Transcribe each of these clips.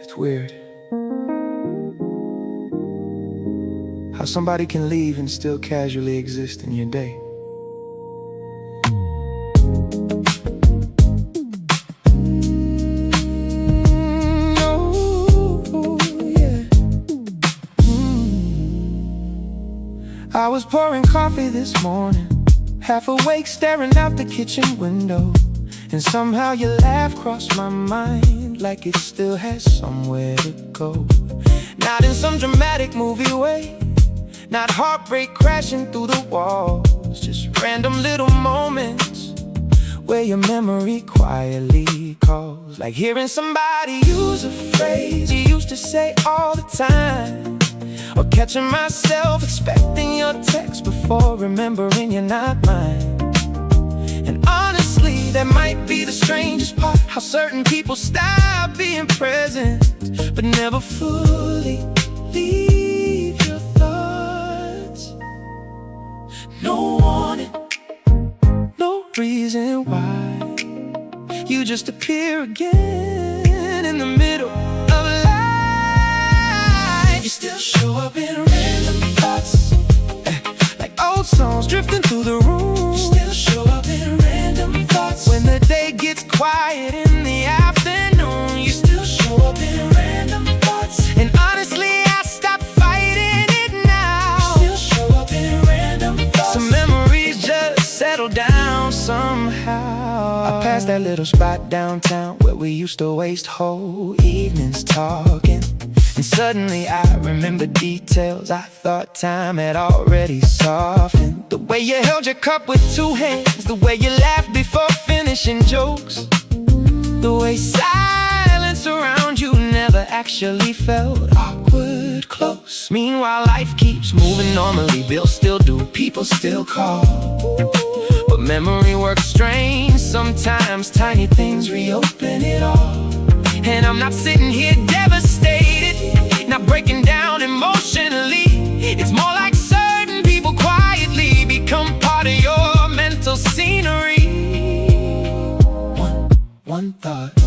It's weird how somebody can leave and still casually exist in your day. I was pouring coffee this morning, half awake staring out the kitchen window, and somehow your laugh crossed my mind like it still has somewhere to go. Not in some dramatic movie way, not heartbreak crashing through the walls, just random little moments where your memory quietly calls. Like hearing somebody use a phrase you used to say all the time, or catching myself expecting your text before remembering you're not mine. And honestly, that might be the strangest part, how certain people stop being present but never fully leave your thoughts. No warning, no reason why, you just appear again in the middle of life. You still show up in random thoughts, like old songs drifting through the room. You still show up in random thoughts when the day gets quiet in the afternoon. You still show up in random thoughts, and honestly I stopped fighting it now. You still show up in random thoughts. Some memories just settle down somehow. I passed that little spot downtown where we used to waste whole evenings talking, and suddenly I remember details I thought time had already softened. The way you held your cup with two hands, the way you laughed before finishing jokes, the way silence around you never actually felt awkward close. Meanwhile life keeps moving normally, bills still due, people still call, but memory works strange sometimes, tiny things reopen it all. And I'm not sitting here devastated, not breaking down emotionally. It's more like certain people quietly become part of your mental scenery. One thought,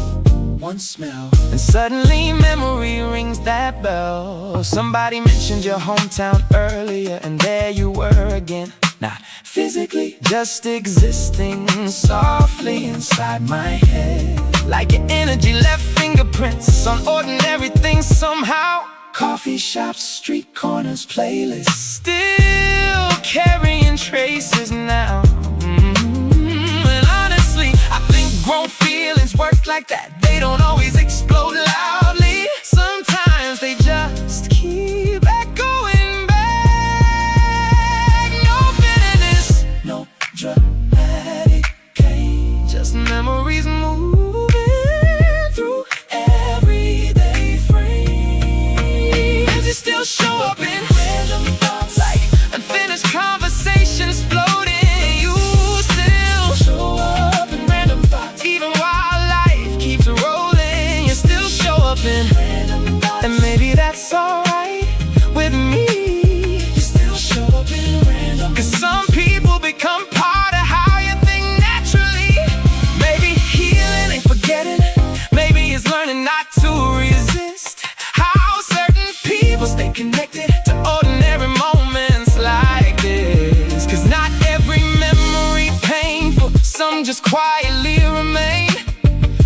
one smell, and suddenly memory rings that bell. Somebody mentioned your hometown earlier, and there you were again. Not physically, just existing softly inside my head, like your energy left fingerprints on ordinary things somehow. Coffee shops, street corners, playlists, still carrying traces now. And honestly, I think grown feelings work like that. They don't always explode loudly, sometimes they just keep echoing back. No bitterness, no dramatic pain, just memories moving through everyday frames. You still show up in random thoughts, like unfinished conversations floating. You still show up in random thoughts, even while life keeps rolling. You still show up in random thoughts, and maybe that's alright with me. You still show up in random, 'cause some people become part of how you think naturally. Maybe healing ain't forgetting, maybe it's learning not to resist how certain people stay connected to ordinary moments like this. 'Cause not every memory painful, some just quietly remain,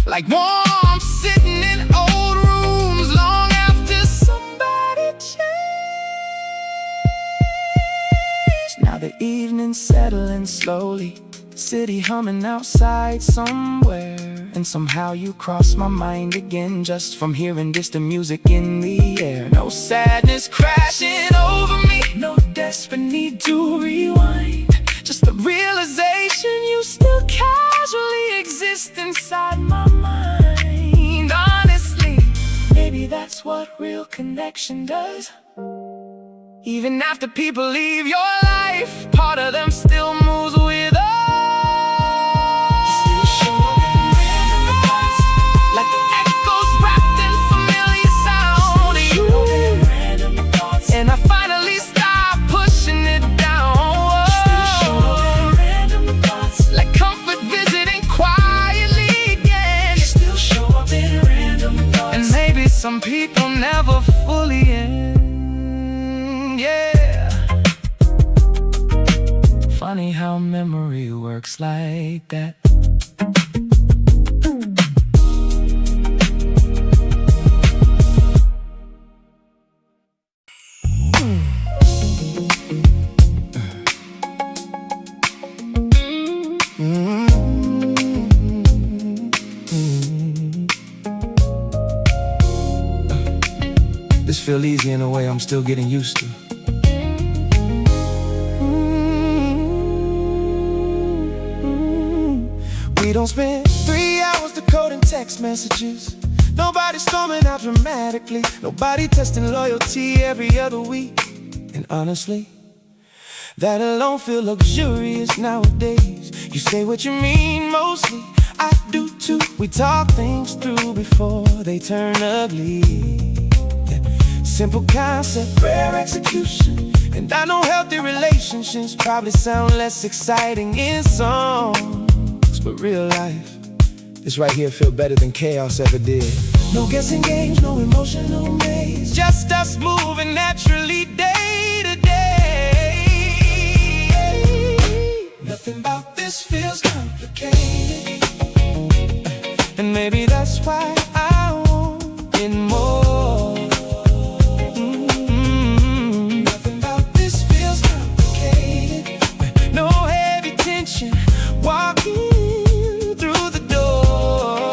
like warm sitting in old rooms long after somebody changed. Now the evening's settling slowly, city humming outside somewhere, and somehow you cross my mind again just from hearing distant music in the air. No sadness crashing over me, no desperate need to rewind, just the realization you still casually exist inside my mind. Honestly, maybe that's what real connection does. Even after people leave your life, part of them still moves with us. Still show up in random thoughts, like the echoes wrapped in familiar sound. And I finally stopped pushing it down. Still show up in random thoughts, like comfort visiting quietly again. Still show up in random thoughts, and maybe some people never fully end. Yeah. Funny how memory works like that. This feel easy in a way I'm still getting used to. We don't spend 3 hours decoding text messages. Nobody storming out dramatically. Nobody testing loyalty every other week. And honestly, that alone feel luxurious nowadays. You say what you mean mostly, I do too. We talk things through before they turn ugly. Simple concept, rare execution. And I know healthy relationships probably sound less exciting in songs, but real life, this right here feel better than chaos ever did. No guessing games, no emotional maze, just us moving naturally day to day. Nothing about this feels complicated, and maybe that's why I want it more. Walking through the door.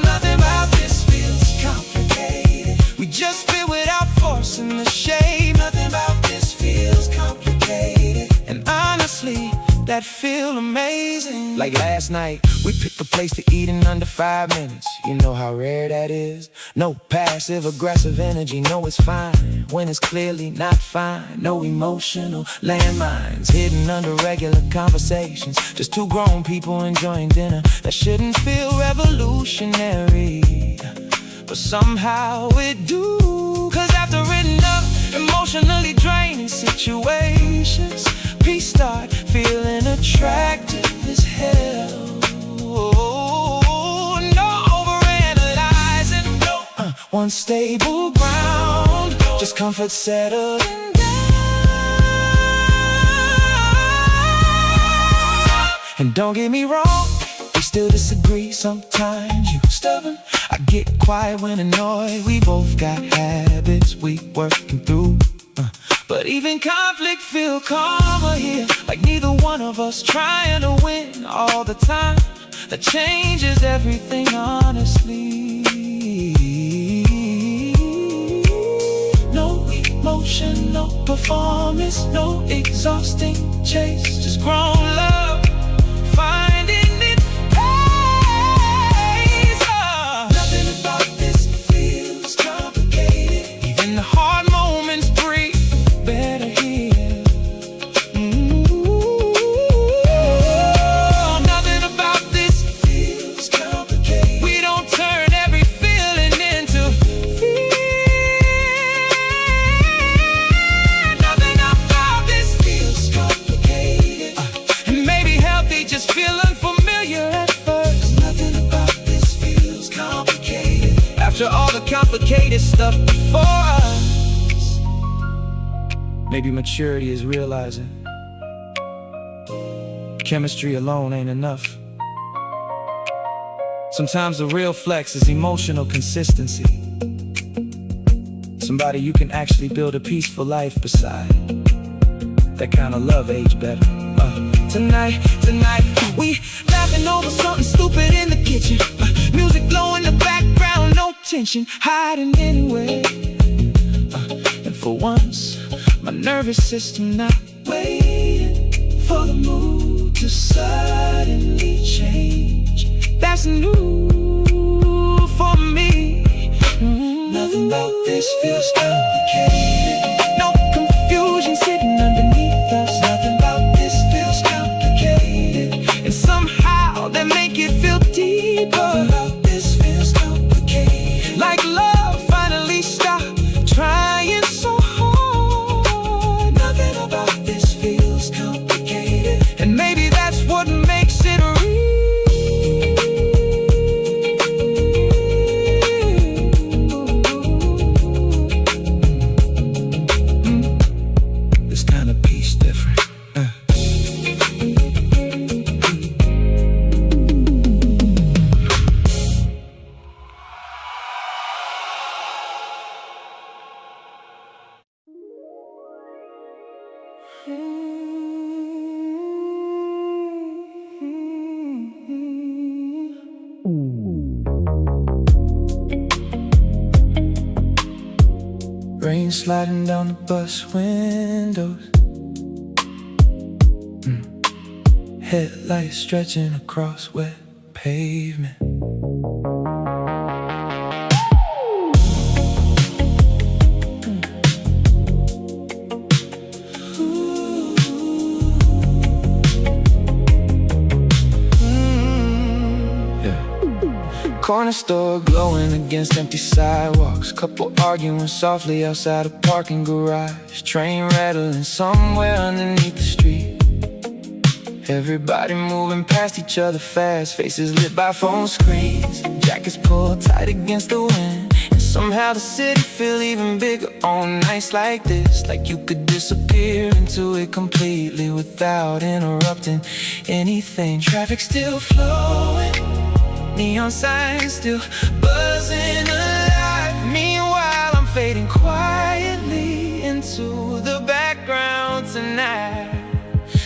Nothing about this feels complicated. We just fit without forcing the shade. Nothing about this feels complicated. And honestly, that feel amazing. Like last night, we picked a place to eat in under 5 minutes. You know how rare that is. No passive-aggressive energy, no it's fine when it's clearly not fine. No emotional landmines hidden under regular conversations. Just two grown people enjoying dinner that shouldn't feel revolutionary, but somehow it do. Cause after enough emotionally draining situations, peace start feeling attractive as hell. One stable ground, just comfort settling down. And don't get me wrong, we still disagree sometimes. You stubborn, I get quiet when annoyed. We both got habits we working through, but even conflict feel calmer here. Like neither one of us trying to win all the time. That changes everything honestly. No performance, no exhausting chase, just grown love, finding it pays. Nothing about this feels complicated. Even the hard moments breathe better here. Nothing about this feels complicated. We don't turn every feeling into fear. Just feel unfamiliar at first. Nothing about this feels complicated. After all the complicated stuff before us, maybe maturity is realizing chemistry alone ain't enough. Sometimes the real flex is emotional consistency. Somebody you can actually build a peaceful life beside. That kind of love age better. Tonight, we laughing over something stupid in the kitchen. Music blowing in the background, no tension, hiding anywhere. And for once, my nervous system not waiting for the mood to suddenly change. That's new for me. Nothing about this feels complicated. No confusion sitting underneath us. Nothing about this feels complicated. And somehow they make it feel deeper. Nothing about this feels complicated. Like love finally stopped trying so hard. Nothing about this feels complicated. And maybe that's what makes it real. rain sliding down the bus windows. Headlights stretching across wet pavement. Corner store glowing against empty sidewalks. Couple arguing softly outside a parking garage. Train rattling somewhere underneath the street. Everybody moving past each other fast. Faces lit by phone screens. Jackets pulled tight against the wind. And somehow the city feel even bigger on nights like this. Like you could disappear into it completely without interrupting anything. Traffic still flowing, neon signs still buzzing alive. Meanwhile, I'm fading quietly into the background tonight.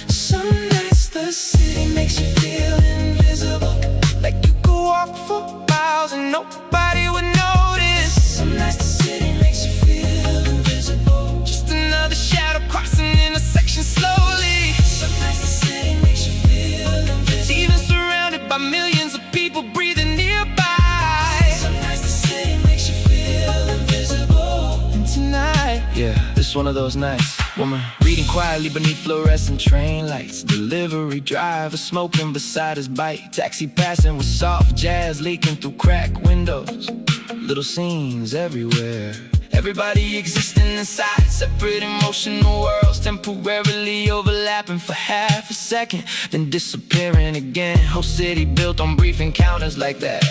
Some nights the city makes you feel invisible, like you could walk for miles and nobody would notice. Some nights the city makes you feel invisible, just another shadow crossing intersection slowly. Some nights the city makes you feel invisible, even surrounded by millions of people breathing nearby. Some nights the city makes you feel invisible. And tonight, yeah, this one of those nights. Woman reading quietly beneath fluorescent train lights. Delivery driver smoking beside his bike. Taxi passing with soft jazz leaking through cracked windows. Little scenes everywhere, everybody existing inside separate emotional worlds, temporarily overlapping for half a second, then disappearing again. Whole city built on brief encounters like that.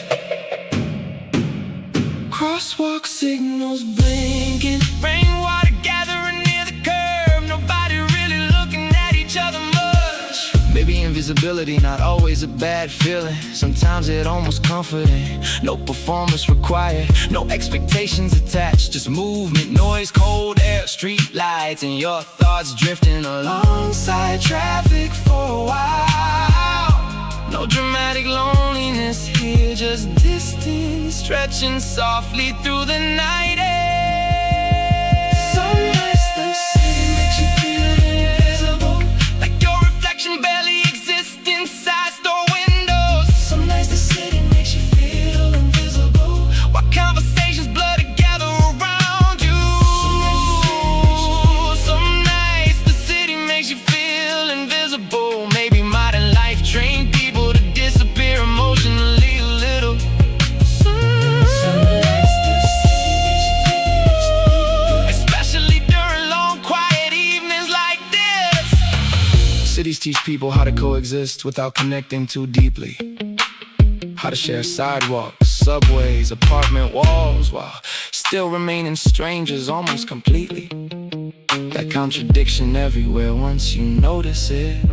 Crosswalk signals blinking, rainwater gathering near the curb. Nobody really looking at each other much. Maybe invisibility not always a bad feeling. Sometimes it almost comforting. No performance required, no expectations attached. Just movement, noise, cold air, street lights, and your thoughts drifting alongside traffic for a while. No dramatic loneliness here, just distance stretching softly through the night air. Some nights the city makes you feel invisible, like your reflection barely exists inside store windows. Some nights the city makes you feel invisible, while conversations blur together around you. Some nights the city makes you feel invisible. Maybe modern life trained people to disappear emotionally a little. Especially during long quiet evenings like this. Cities teach people how to coexist without connecting too deeply. How to share sidewalks, subways, apartment walls, while still remaining strangers almost completely. That contradiction everywhere once you notice it.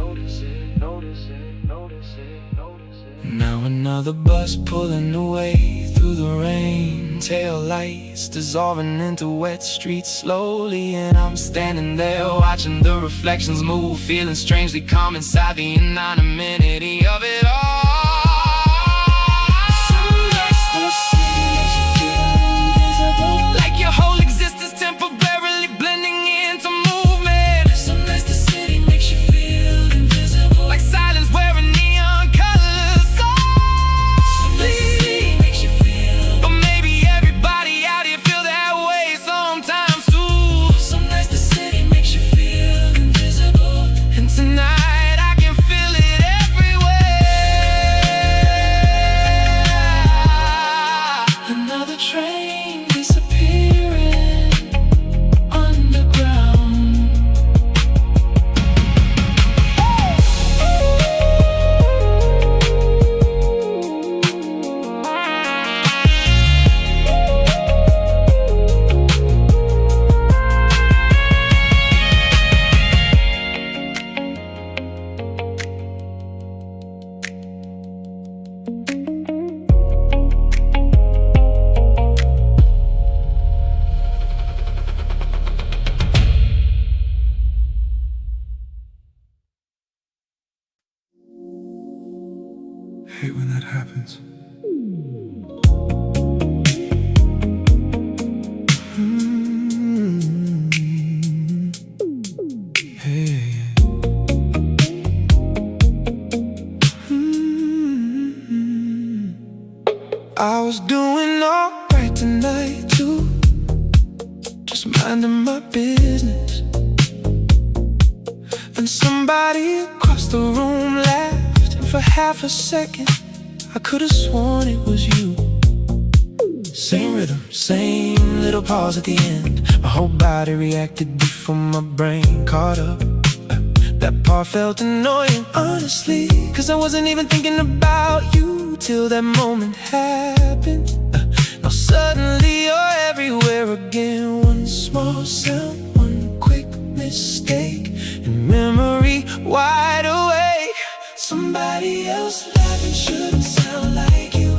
Now another bus pulling away through the rain. Tail lights dissolving into wet streets slowly. And I'm standing there watching the reflections move, feeling strangely calm inside the anonymity of it all. Like your whole existence temporarily blending into movement. Some nights the city makes you feel invisible, like silence wearing neon colors softly. Makes you feel, but maybe everybody out here feel that way sometimes too. Some nights the city makes you feel invisible, and tonight I can feel it everywhere. Another train disappearing underground. Hate when that happens. I was doing alright tonight too, just minding my business, and somebody across the room laughed, and for half a second I could've sworn it was you. Same rhythm, same little pause at the end. My whole body reacted before my brain caught up. That part felt annoying, honestly, 'cause I wasn't even thinking about you till that moment happened. Now suddenly you're everywhere again. One small sound, one quick mistake, and memory wide awake. Somebody else laughing shouldn't sound like you,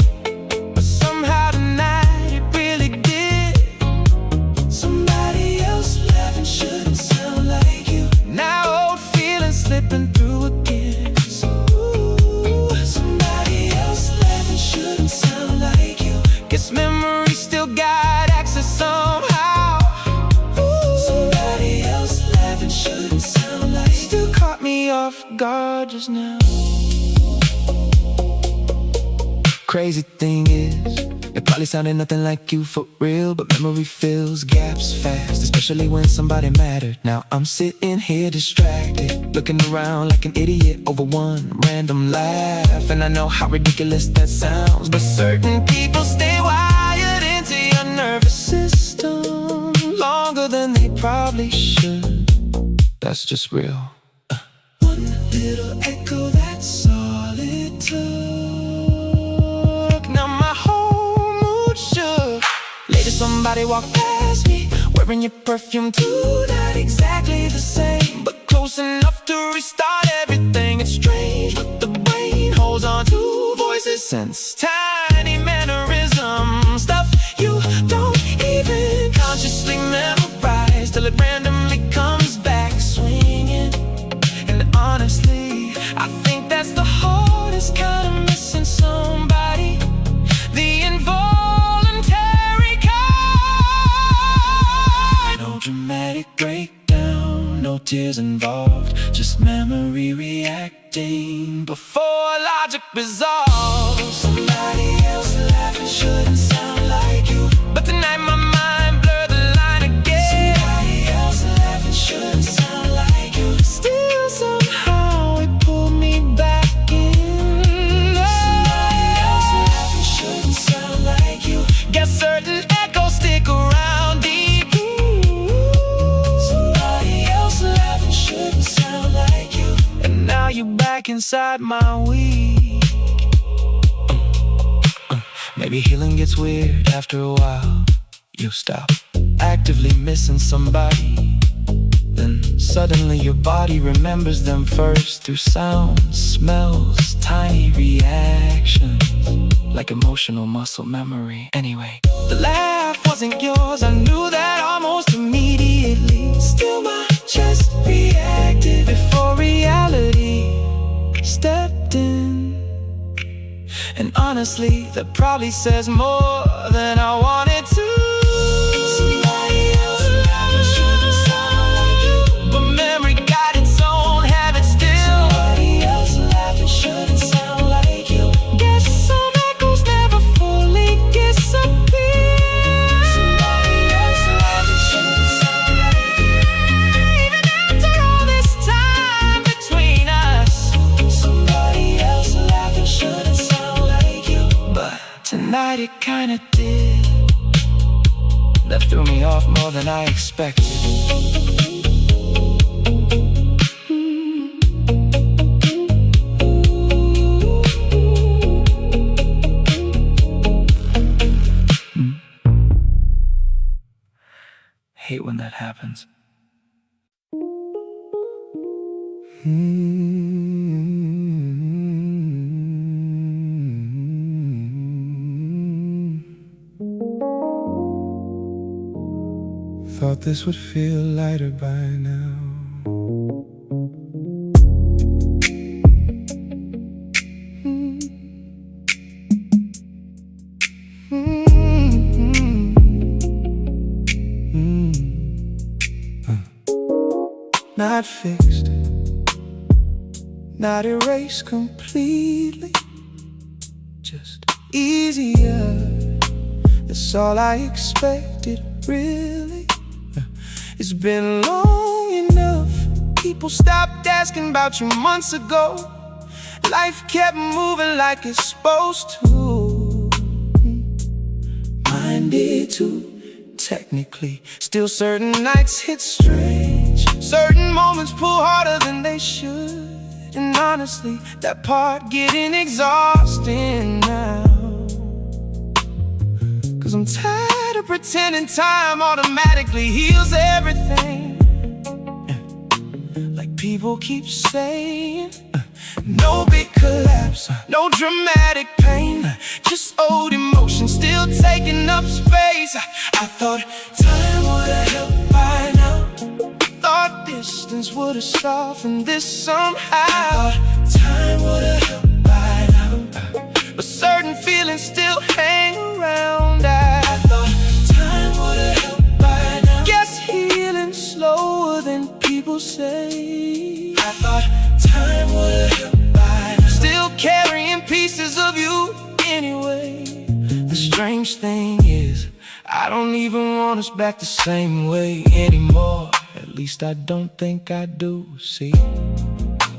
but somehow tonight it really did. Somebody else laughing shouldn't sound like you. Now old feelings slipping through again. Somebody else laughing shouldn't sound like you. Guess memory still got access somehow. Somebody else laughing shouldn't sound like you. Still caught me off guard just now. Crazy thing is, it probably sounded nothing like you for real, but memory fills gaps fast, especially when somebody mattered. Now I'm sitting here distracted, looking around like an idiot over one random laugh. And I know how ridiculous that sounds, but certain people stay wired into your nervous system longer than they probably should. That's just real. One little echo, that's all it took. Now my whole mood shook. Later somebody walked past me, wearing your perfume too. Not exactly the same, but close enough to restart everything. It's strange, but the brain holds on to voices, sense tiny mannerisms, stuff you don't even consciously memorize, till it randomly comes back swinging. And honestly, I think that's the hardest kind of missing somebody, the involuntary kind. No dramatic breakdown, no tears involved, just memory reacting before logic resolves. Somebody else laughing shouldn't sound like you, but tonight my mind blurred the line again. Somebody else laughing shouldn't sound like you. Still somehow it pulled me back in. Somebody else laughing shouldn't sound like you. Guess certain echoes stick around deep. Somebody else laughing shouldn't sound like you. And now you're back inside my week. Maybe healing gets weird after a while. You stop actively missing somebody, then suddenly your body remembers them first through sounds, smells, tiny reactions, like emotional muscle memory. Anyway, the laugh wasn't yours, I knew that almost immediately. Still my chest reacted before reality stepped in. And honestly, that probably says more than I wanted to. Somebody else laughing shouldn't sound like you, but memory got its own habit still. Somebody else laughing shouldn't sound like you. Guess some echoes never fully disappear. Somebody else laughing shouldn't sound like you. Even after all this time between us, somebody else laughing shouldn't sound like you. But tonight it kinda did. That threw me off more than I expected. Hate when that happens. Thought this would feel lighter by now. Not fixed, not erased completely, just easier. That's all I expected, really. It's been long enough. People stopped asking about you months ago. Life kept moving like it's supposed to. Mine did too, technically. Still certain nights hit strange. Certain moments pull harder than they should. And honestly, that part getting exhausting now. 'Cause I'm tired of pretending time automatically heals everything. Like people keep saying, no big collapse, no dramatic pain, just old emotions still taking up space. I thought time would've helped by now. Thought distance would've softened this somehow. I thought time would've helped by now, but certain feelings still hang around. I thought time would've helped by now. Guess healing slower than people say. I thought time would've helped by now. Still carrying pieces of you anyway. The strange thing is, I don't even want us back the same way anymore. At least I don't think I do, see.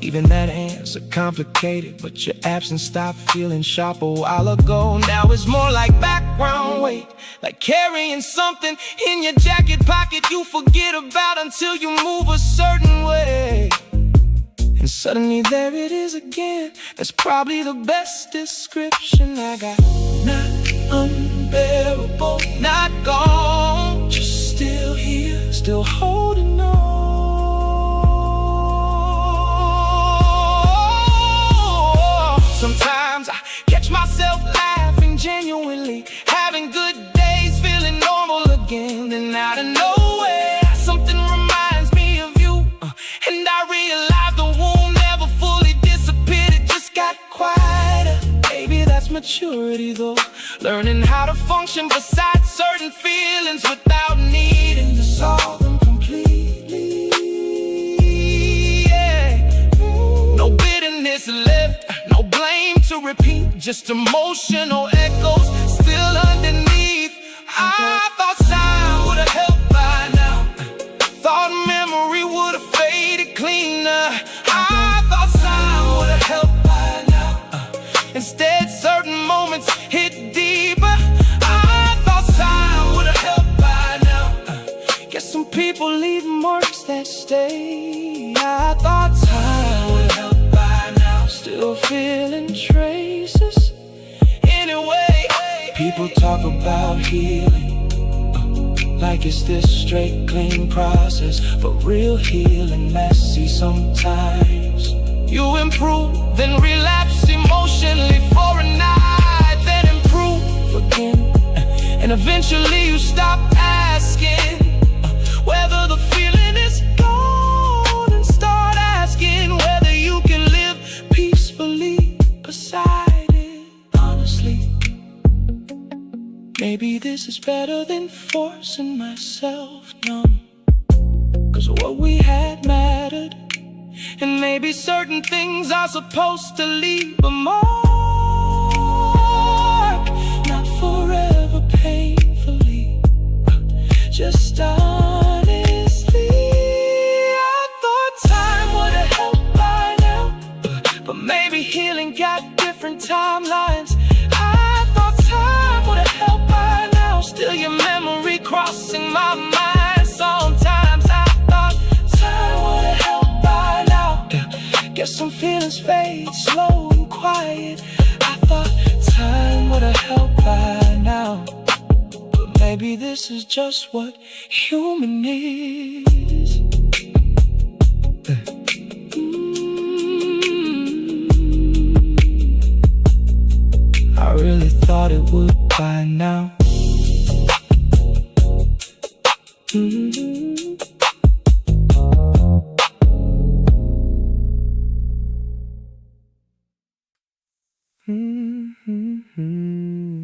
Even that answer complicated, but your absence stopped feeling sharp a while ago. Now it's more like background weight, like carrying something in your jacket pocket you forget about until you move a certain way. And suddenly there it is again. That's probably the best description I got. Not unbearable, not gone, just still here, still holding on. Sometimes I catch myself laughing genuinely, having good days, feeling normal again. Then out of nowhere, something reminds me of you, and I realize the wound never fully disappeared, it just got quieter. Maybe that's maturity though, learning how to function beside certain feelings without needing to solve them completely. Yeah. No bitterness left, no blame to repeat, just emotional echoes still underneath. I thought time would've helped by now. Thought memory would've faded cleaner. I thought time would've helped by now. Instead, certain moments hit deeper. I thought time would've helped by now. Guess some people leave marks that stay. I thought time would've helped by now. Still feeling traces anyway. People talk about healing like it's this straight, clean process, but real healing messy sometimes. You improve, then relapse emotionally for a night, then improve again, and eventually you stop asking whether the feeling is gone, and start asking whether you can live peacefully beside it. Honestly, maybe this is better than forcing myself numb, 'cause what we had mattered, and maybe certain things are supposed to leave a mark, not forever painfully, just honestly. I thought time would've helped by now, but maybe healing got different timelines. I thought time would've helped by now. Still your memory crossing my mind. Sometimes I thought time would've helped by now. Guess some feelings fade slow and quiet. I thought time would've helped by now, but maybe this is just what human is. I really thought it would by now.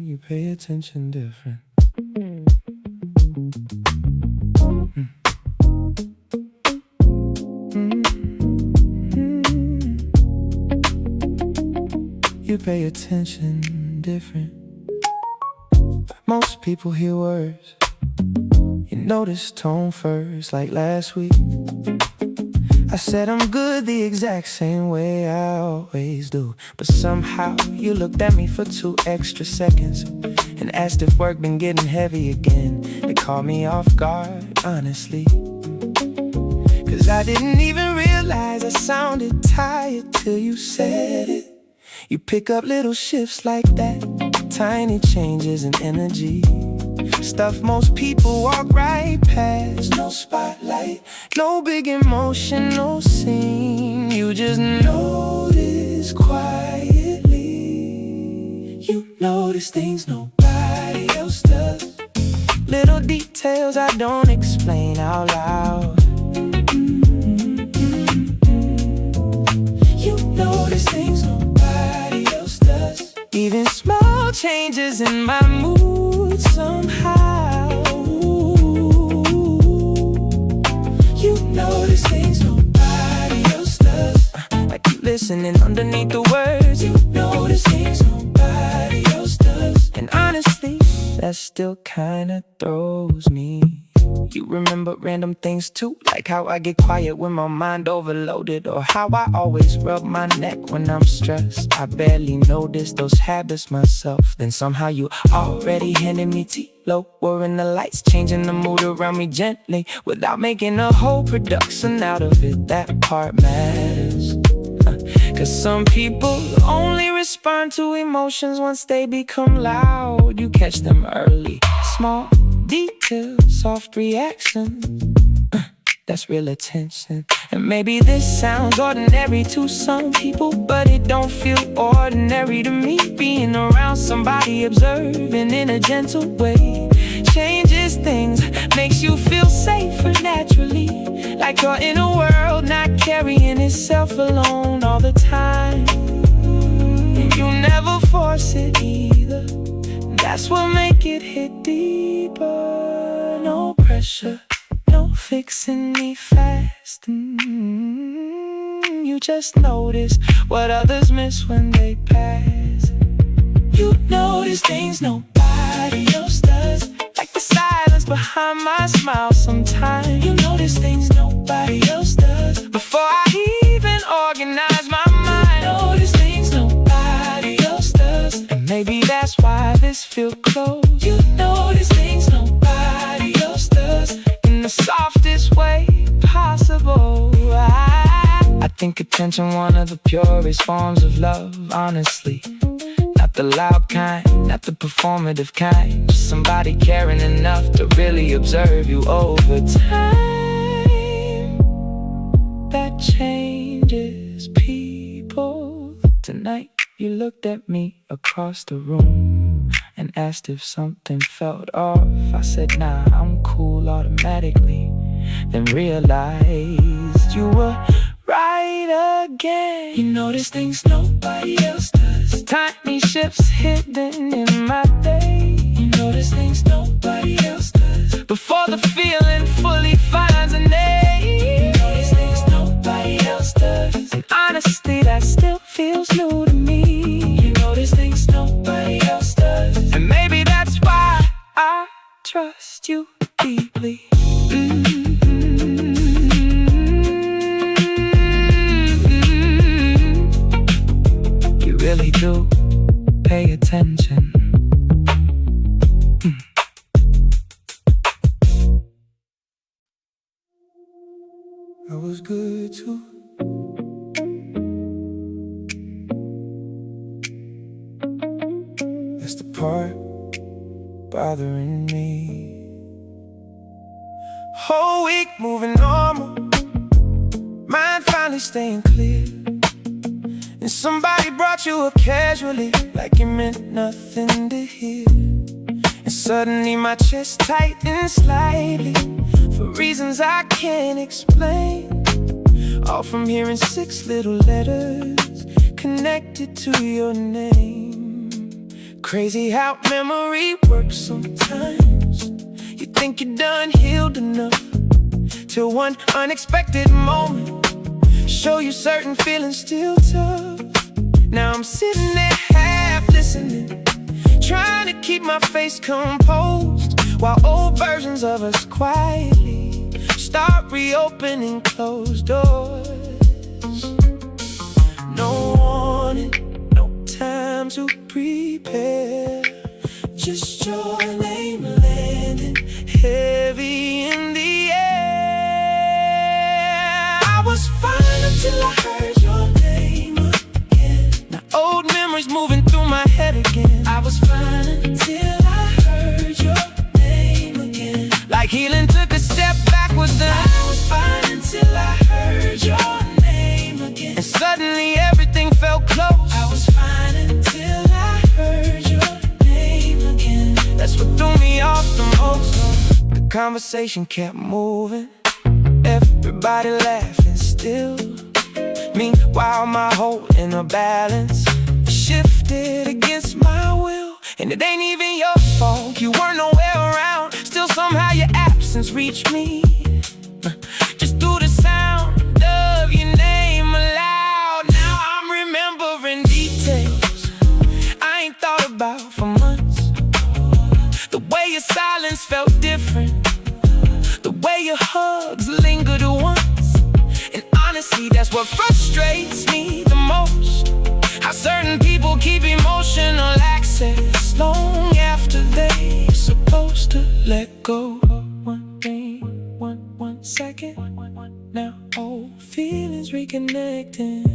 You pay attention different. You pay attention different. Most people hear words, you notice tone first. Like last week, I said I'm good the exact same way I always do, but somehow you looked at me for 2 extra seconds and asked if work been getting heavy again. It caught me off guard, honestly, 'cause I didn't even realize I sounded tired till you said it. You pick up little shifts like that, tiny changes in energy, stuff most people walk right past. No spotlight, no big emotion, no scene. You just notice quietly. You notice things nobody else does, little details I don't explain out loud. You notice things nobody else does, even small changes in my mood somehow. You notice things nobody else does, like you listening underneath the words. You notice things nobody else does, and honestly, that still kinda throws me. You remember random things too, like how I get quiet when my mind overloaded, or how I always rub my neck when I'm stressed. I barely notice those habits myself, then somehow you already handed me tea, lowering the lights, changing the mood around me gently, without making a whole production out of it. That part matters, 'cause some people only respond to emotions once they become loud. You catch them early, small details, soft reactions, that's real attention. And maybe this sounds ordinary to some people, but it don't feel ordinary to me. Being around somebody observing in a gentle way changes things, makes you feel safer naturally, like you're in a world not carrying itself alone all the time. And you never force it either, that's what make it hit deeper. No pressure, no fixing me fast. You just notice what others miss when they pass. You notice things nobody else does, like the silence behind my smile sometimes. You notice things nobody else does, before I even organize my mind. You notice things nobody else does, and maybe that's why this feels close. You notice things nobody else does, in the softest way possible. I think attention one of the purest forms of love, honestly. Not the loud kind, not the performative kind, just somebody caring enough to really observe you over time. That changes people. Tonight you looked at me across the room and asked if something felt off. I said nah, I'm cool automatically, then realized you were right again. You notice things nobody else does, tiny shifts hidden in my day. You notice things nobody else does, before the feeling fully finds a name. You notice things nobody else does, and honestly that still feels new to me. You notice things nobody else does, and maybe that's why I trust you deeply. You really do pay attention. I was good too. That's the part bothering me. Whole week moving normal, mind finally staying clear, and somebody brought you up casually, like it meant nothing to hear. And suddenly my chest tightens slightly, for reasons I can't explain, all from hearing 6 little letters connected to your name. Crazy how memory works sometimes. You think you're done healed enough, till one unexpected moment show you certain feelings still tough. Now I'm sitting there half listening, trying to keep my face composed, while old versions of us quietly start reopening closed doors. No warning, no time to prepare, just your name landing heavy in the air. I was fine until I heard your name again. Now old memories moving through my head again. I was fine until I heard your name again. Like healing took a step backwards then. I was fine until I heard your name again. And suddenly everything felt close. I was fine until I heard your name again. That's what threw me off the most. The conversation kept moving, everybody laughing still. Meanwhile my whole inner balance shifted against my will. And it ain't even your fault, you weren't nowhere around. Still somehow your absence reached me, just through the sound of your name aloud. Now I'm remembering details I ain't thought about for months. The way your silence felt different, the way your hugs lingered once. And honestly, that's what frustrates me the most. How certain people keep emotional access long after they're supposed to let go. One thing, one second, now old feelings reconnecting.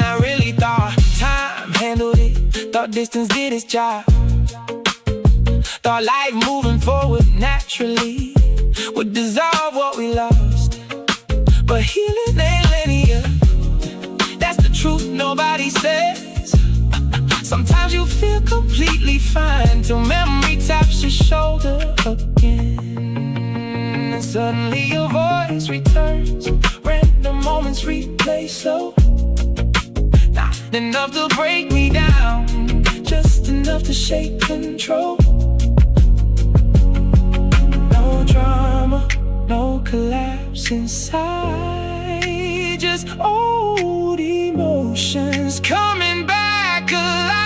I really thought time handled it, thought distance did its job, thought life moving forward naturally would dissolve what we lost. But healing ain't linear, that's the truth nobody says. Sometimes you feel completely fine till memory taps your shoulder again. And suddenly your voice returns, random moments replay slow. Not enough to break me down, just enough to shake control. No drama, no collapse inside, just old emotions coming back alive.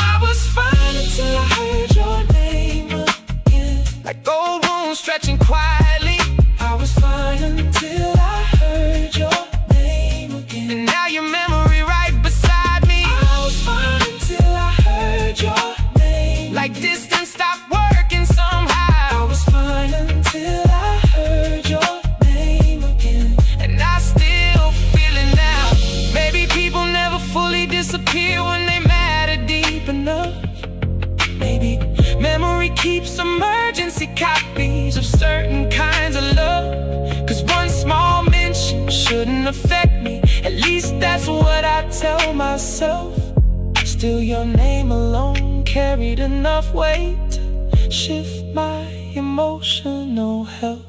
I was fine until I heard your name again, like old wounds stretching quietly. I was fine until I heard your name again. And now your memory right beside me. I was fine until I heard your name, like distance stopped working somehow. I was fine until I heard your name again. And I still feel it now. Maybe people never fully disappear when they matter deep enough. Maybe memory keeps emergency copies of certain kinds of love. Cause one small mention shouldn't affect me, at least that's what I tell myself. Still your name alone carried enough weight to shift my emotional health.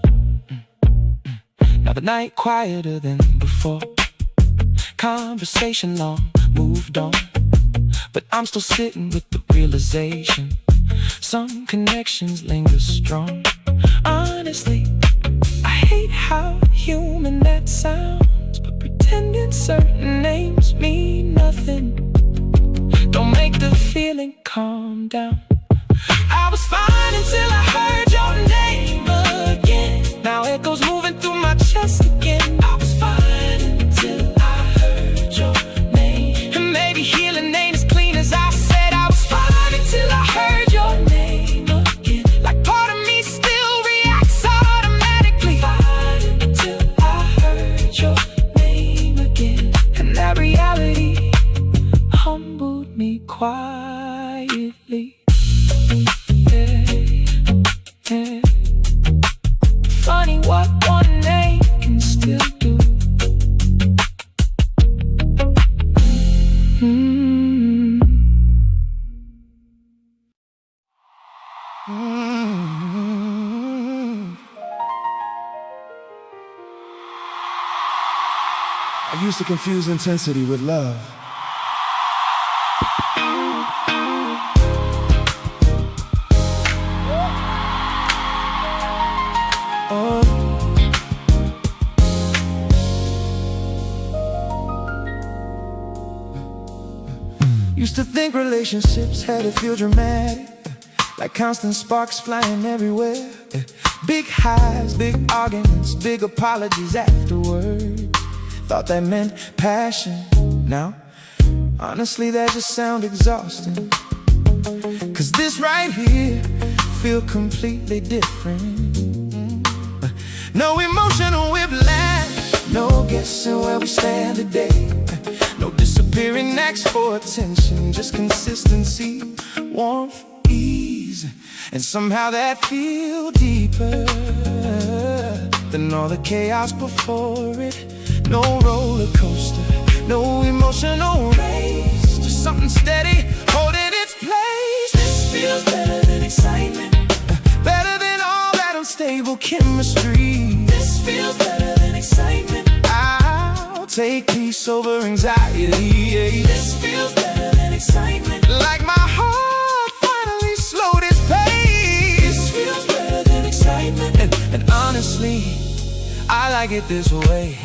Now the night quieter than before, conversation long moved on, but I'm still sitting with the realization some connections linger strong. Honestly, I hate how human that sounds, but pretending certain names mean nothing don't make the feeling calm down. I was fine until I heard your name again. Now echoes moving through my chest again. I was fine until I heard your name. And maybe healing ain't as clean as I said. I was fine until I heard your name again. Like part of me still reacts automatically. Fine until I heard your name again. And that reality humbled me quietly. Yeah. Funny what one name can still do. I used to confuse intensity with love. Used to think relationships had to feel dramatic, like constant sparks flying everywhere. Big highs, big arguments, big apologies afterward. Thought that meant passion. Now, honestly, that just sounds exhausting. Cause this right here feel completely different. No emotional whiplash, no guessing where we stand today. No disappearing acts for attention, just consistency, warmth, ease. And somehow that feel deeper than all the chaos before it. No roller coaster, no emotional race, just something steady, holding its place. This feels better than excitement, better than all that unstable chemistry. This feels better than excitement. I'll take peace over anxiety. This feels better than excitement, like my heart finally slowed its pace. This feels better than excitement, and honestly, I like it this way.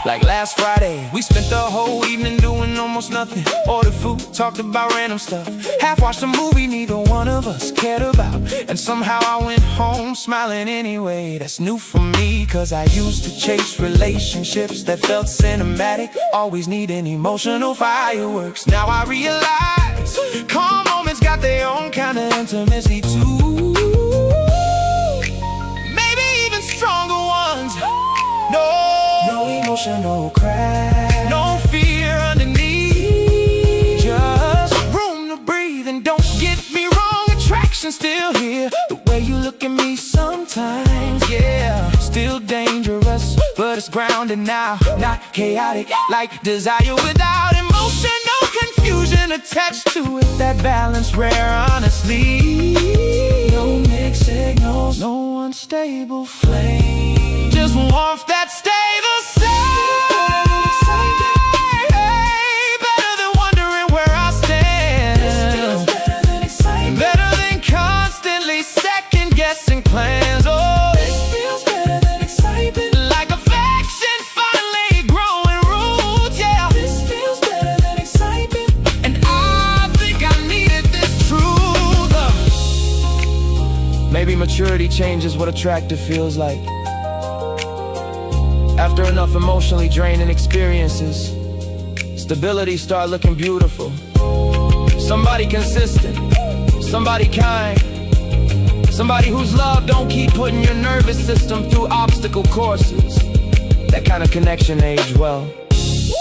Like last Friday, we spent the whole evening doing almost nothing. Ordered food, talked about random stuff. Half watched a movie neither one of us cared about. And somehow I went home smiling anyway. That's new for me, cause I used to chase relationships that felt cinematic, always needing emotional fireworks. Now I realize calm moments got their own kind of intimacy too. Maybe even stronger ones. No emotional crash, no fear underneath, just room to breathe. And don't get me wrong, attraction still here. The way you look at me sometimes, yeah, still dangerous, but it's grounded now, not chaotic like desire without emotion. No confusion attached to it, that balance rare honestly. No mixed signals, no unstable flame, just warmth that stay the same. Better than wondering where I stand. This feels better than excitement, better than constantly second guessing plans. Oh, this feels better than excitement, like affection finally growing roots. Yeah, this feels better than excitement, and I think I needed this truth. Maybe maturity changes what attractive feels like. After enough emotionally draining experiences, stability start looking beautiful. Somebody consistent, somebody kind, somebody whose love don't keep putting your nervous system through obstacle courses. That kind of connection age well.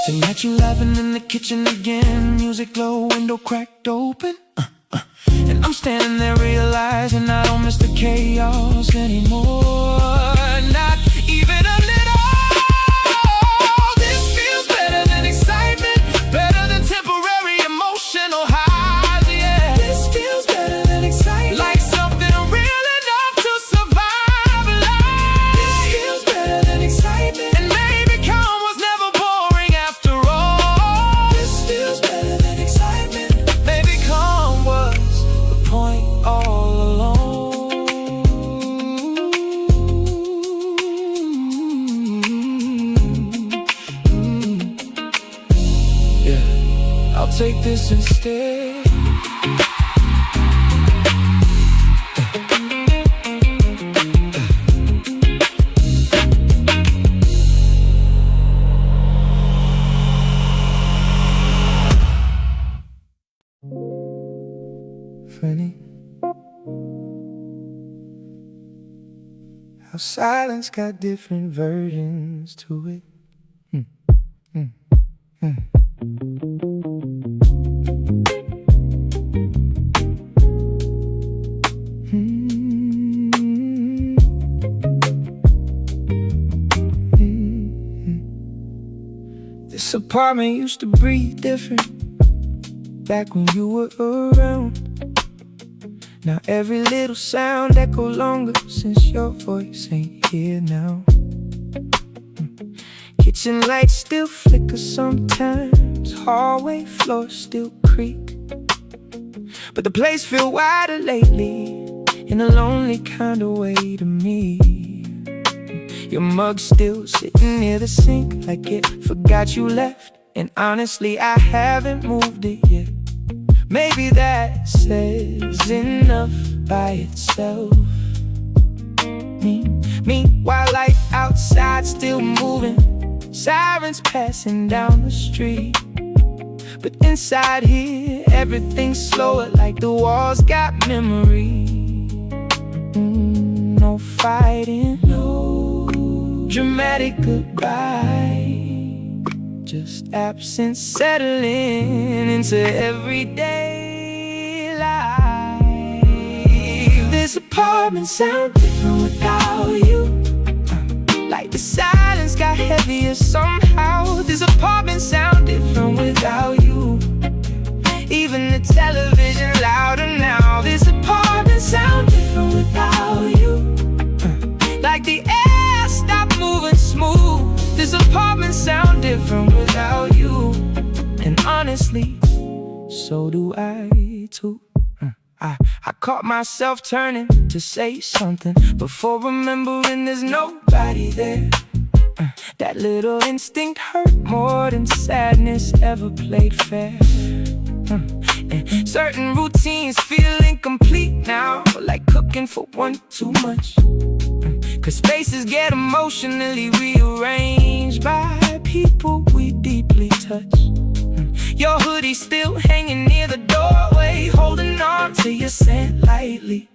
Tonight you laughing in the kitchen again, music low, window cracked open. And I'm standing there realizing I don't miss the chaos anymore. Not even a little. Take this instead. Funny how silence got different versions to it. This apartment used to breathe different back when you were around. Now every little sound echo longer since your voice ain't here now. Kitchen lights still flicker sometimes, hallway floors still creak, but the place feel wider lately in a lonely kind of way to me. Your mug still sitting near the sink like it forgot you left And honestly, I haven't moved it yet. Maybe that says enough by itself. Meanwhile, life outside still moving, sirens passing down the street. But inside here, everything's slower, like the walls got memory. No fighting, no dramatic goodbye, just absence settling into everyday life. This apartment sounds different without you. Like the silence got heavier somehow. This apartment sound different without you. Even the television louder now. This apartment sound different without you. Like the air stopped moving smooth. This apartment sound different without you. And honestly, so do I too. I caught myself turning to say something before remembering there's nobody there. That little instinct hurt more than sadness ever played fair. And certain routines feel incomplete now, like cooking for one too much. Cause spaces get emotionally rearranged by people we deeply touch. Your hoodie's still hanging near the doorway, holding on to your scent lightly.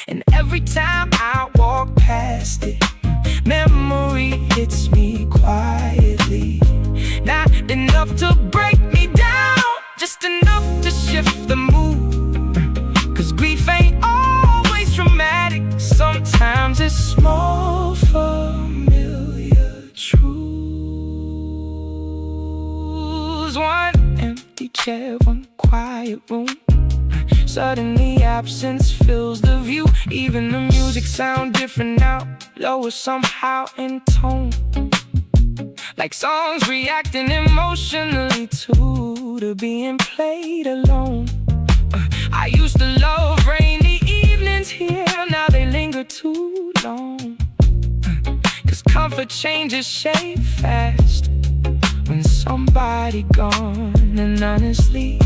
And every time I walk past it, memory hits me quietly. Not enough to break me down, just enough to shift the mood. Cause grief ain't always dramatic, sometimes it's small, familiar truths. One empty chair, one quiet room. Suddenly absence fills the view. Even the music sound different now, lower somehow in tone. Like songs reacting emotionally to being played alone. I used to love rainy evenings here, now they linger too long. Cause comfort changes shape fast when somebody gone. And honestly,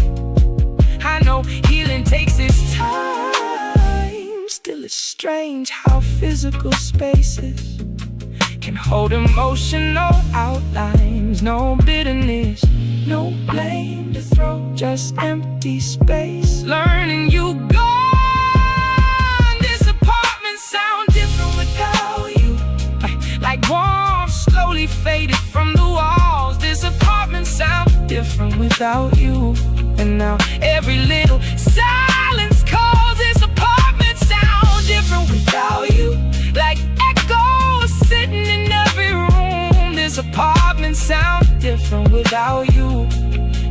I know healing takes its time. Still it's strange how physical spaces can hold emotional outlines. No bitterness, no blame to throw, just empty space. Learning you gone. This apartment sound different without you. Like warmth slowly faded from the walls. This apartment sound different without you. And now every little silence calls. This apartment sound different without you. Like echoes sitting in every room. This apartment sound different without you.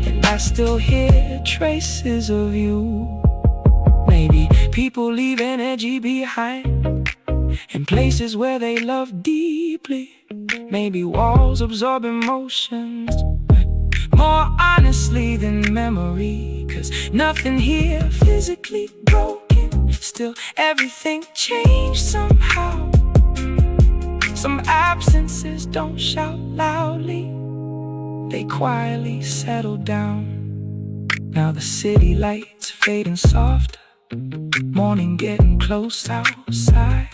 And I still hear traces of you. Maybe people leave energy behind in places where they love deeply. Maybe walls absorb emotions more honestly than memory. Cause nothing here physically broken, still everything changed somehow. Some absences don't shout loudly, they quietly settle down. Now the city lights fading softer, morning getting close outside.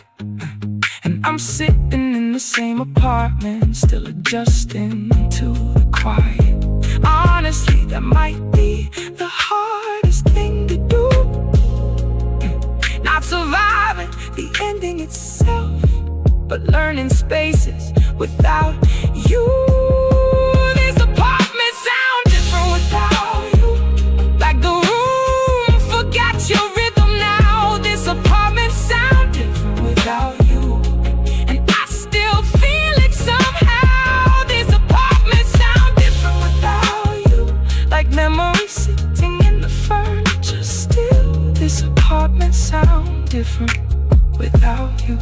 And I'm sitting in the same apartment, still adjusting to the quiet. Honestly, that might be the hardest thing to do. Not surviving the ending itself, but learning spaces without you. This apartment sound different without you. Like the room forgot your rhythm now. This apartment sound different without you. And I still feel it somehow. This apartment sound different without you. Like memory sitting in the furniture still. This apartment sound different without you.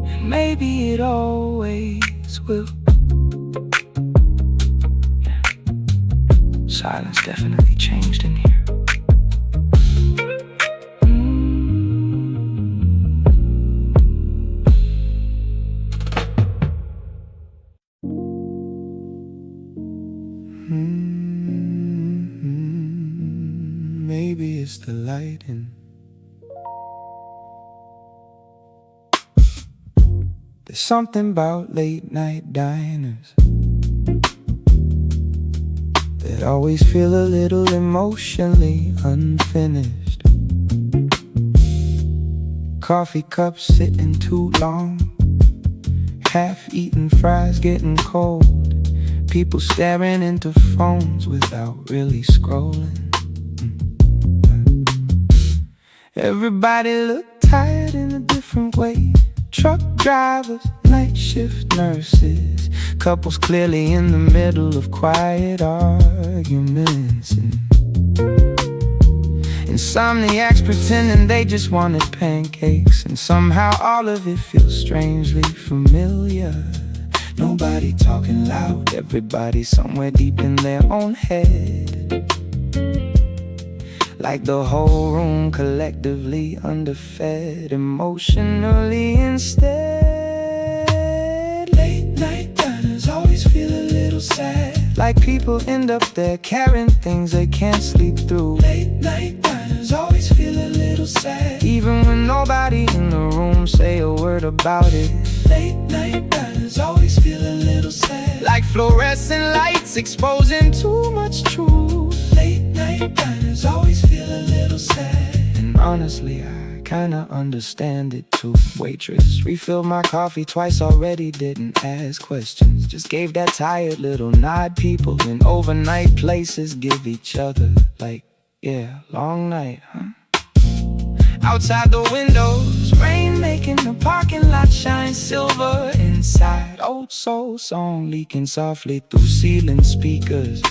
And maybe it always will. Yeah. Silence definitely changed in here. Maybe it's the lighting. There's something about late night diners that always feel a little emotionally unfinished. Coffee cups sitting too long, half-eaten fries getting cold, people staring into phones without really scrolling. Everybody look tired in a different way. Truck drivers, night shift nurses, couples clearly in the middle of quiet arguments, and insomniacs pretending they just wanted pancakes. And somehow all of it feels strangely familiar. Nobody talking loud, everybody somewhere deep in their own head, like the whole room collectively underfed emotionally instead. Late night diners always feel a little sad, like people end up there carrying things they can't sleep through. Late night diners always feel a little sad, even when nobody in the room say a word about it. Late night diners always feel a little sad, like fluorescent lights exposing too much truth. Late night diners always feel a little sad, and honestly I kinda understand it too. Waitress refilled my coffee twice already, didn't ask questions, just gave that tired little nod people in overnight places give each other, like, yeah, long night, huh? Outside the windows, rain making the parking lot shine silver inside. Old soul song leaking softly through ceiling speakers.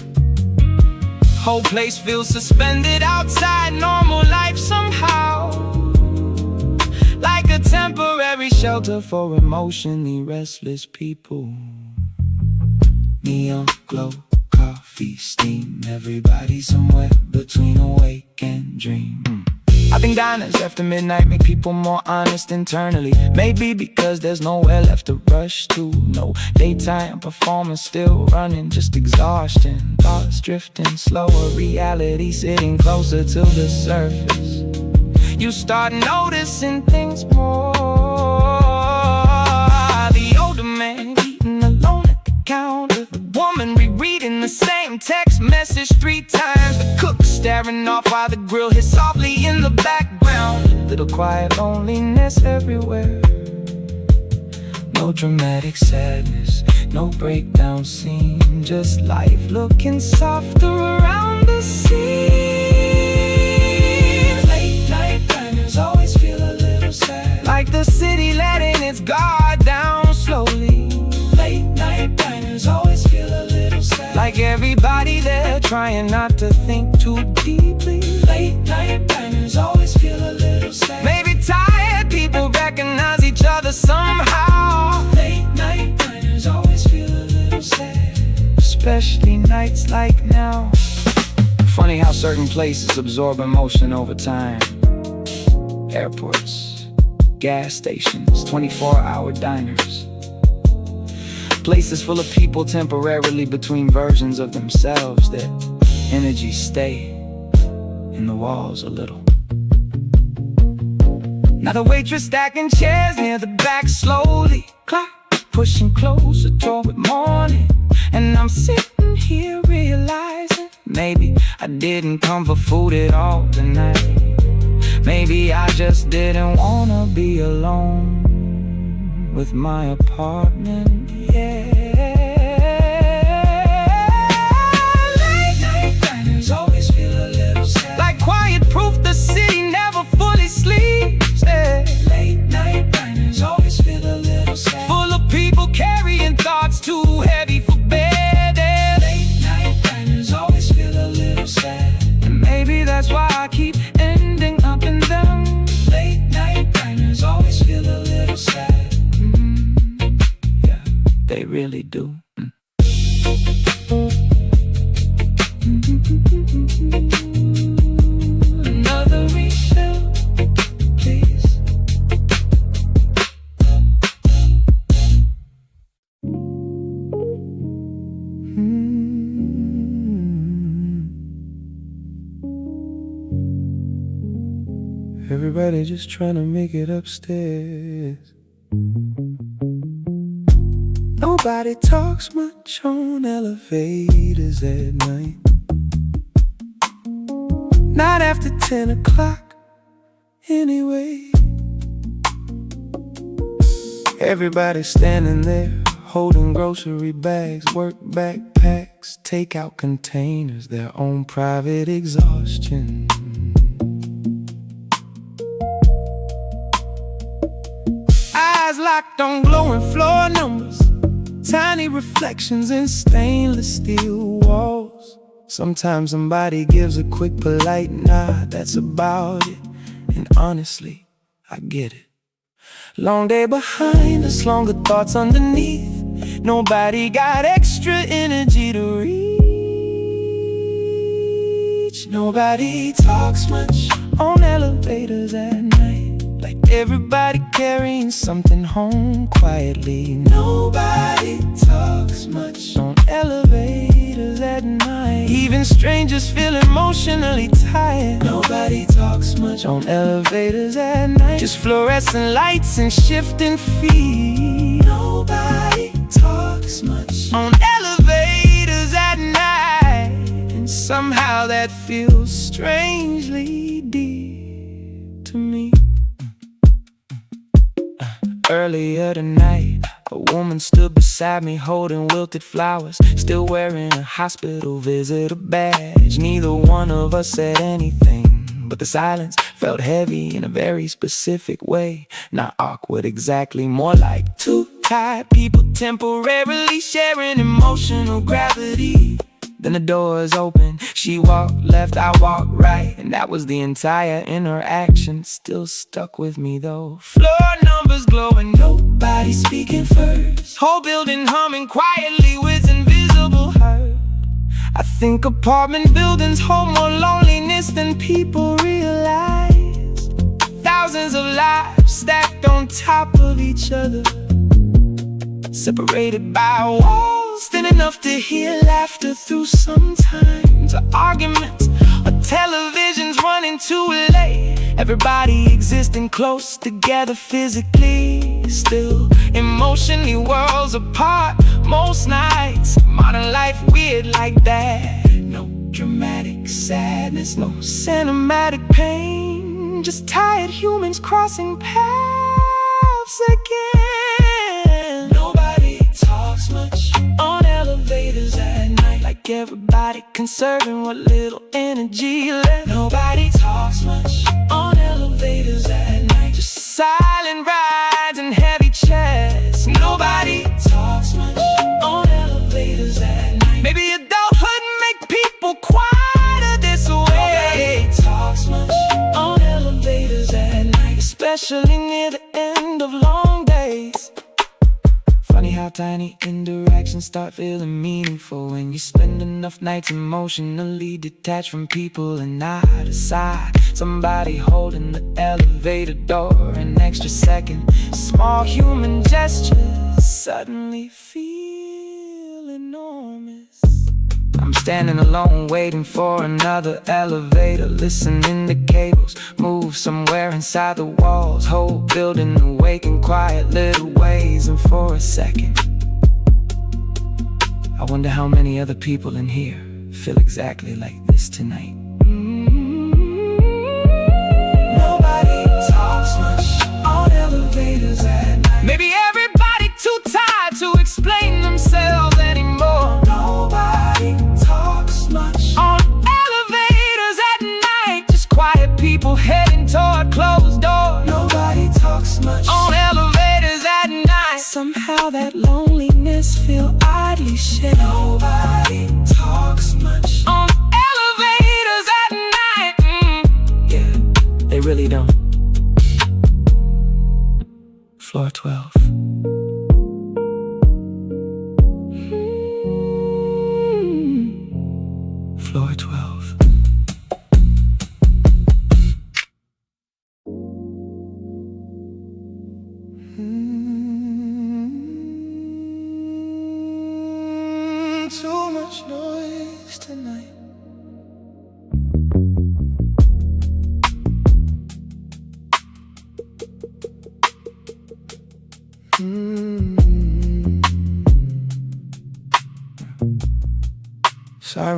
Whole place feels suspended outside normal life somehow, like a temporary shelter for emotionally restless people. Neon glow, coffee steam, everybody somewhere between awake and dream. I think diners after midnight make people more honest internally. Maybe because there's nowhere left to rush to. No daytime performance still running, just exhaustion. Thoughts drifting slower, reality sitting closer to the surface. You start noticing things more. The older man eating alone at the counter, the woman rereading the same text message 3 times, the cook staring off while the grill hits softly in the background. Little quiet loneliness everywhere. No dramatic sadness, no breakdown scene, just life looking softer around the seams. Late night diners always feel a little sad, like the city letting its guard down slowly. Late night diners always feel a little sad, like everybody there trying not to think too deeply. Late night diners always feel a little sad, maybe tired people recognize each other somehow. Late night diners always feel a little sad, especially nights like now. Funny how certain places absorb emotion over time. Airports, gas stations, 24-hour diners, places full of people temporarily between versions of themselves. Their energies stay in the walls a little. Now the waitress stacking chairs near the back slowly, clock pushing closer toward morning. And I'm sitting here realizing maybe I didn't come for food at all tonight. Maybe I just didn't wanna be alone with my apartment, yeah. Late night diners always feel a little sad, like quiet proof the city never fully sleeps, yeah. Late night diners always feel a little sad, full of people carrying thoughts too heavy for bed, yeah. Late night diners always feel a little sad, and maybe that's why I keep ending up in them. Late night diners always feel a little sad. Yeah. Everybody just trying to make it upstairs. Nobody talks much on elevators at night. Not after 10 o'clock, anyway. Everybody standing there, holding grocery bags, work backpacks, takeout containers, their own private exhaustion. Eyes locked on glowing floor numbers, tiny reflections in stainless steel walls. Sometimes somebody gives a quick polite nod, that's about it. And honestly, I get it. Long day behind us, longer thoughts underneath. Nobody got extra energy to reach. Nobody talks much on elevators at night, like everybody carrying something home quietly. Nobody talks much on elevators at night. Even strangers feel emotionally tired. Nobody talks much on elevators at night. Just fluorescent lights and shifting feet. Nobody talks much on elevators at night. And somehow that feels strangely deep to me. Earlier tonight, a woman stood beside me holding wilted flowers, still wearing a hospital visitor badge. Neither one of us said anything, but the silence felt heavy in a very specific way. Not awkward exactly, more like two tired people temporarily sharing emotional gravity. Then the doors opened, she walked left, I walked right, and that was the entire interaction. Still stuck with me though. Floor numbers glowing, nobody speaking first. Whole building humming quietly with invisible hurt. I think apartment buildings hold more loneliness than people realize. Thousands of lives stacked on top of each other, separated by walls thin enough to hear laughter through. Sometimes arguments or televisions running too late. Everybody existing close together physically, still emotionally worlds apart most nights. Modern life weird like that. No dramatic sadness, no cinematic pain, just tired humans crossing paths again. Nobody talks much on elevators at night, like everybody conserving what little energy left. Nobody talks much on elevators at night, just silent rides and heavy chests. Nobody talks much on elevators at night. Maybe adulthood make people quieter this way. Nobody talks much on elevators at night, especially near the end of long days. Funny how tiny interactions start feeling meaningful when you spend enough nights emotionally detached from people and not aside. Somebody holding the elevator door an extra second. Small human gestures suddenly feel enormous. I'm standing alone waiting for another elevator, listening to cables move somewhere inside the walls. Whole building awake in quiet little ways. And for a second, I wonder how many other people in here feel exactly like this tonight. Nobody talks much on elevators at night. Maybe everybody too tired to explain themselves anymore. Nobody talks much on elevators at night, just quiet people heading toward closed doors. Nobody talks much on elevators at night. Somehow that loneliness feel oddly shared. Nobody talks much on elevators at night. Yeah, they really don't. Floor 12. Floor 12. Too much noise tonight.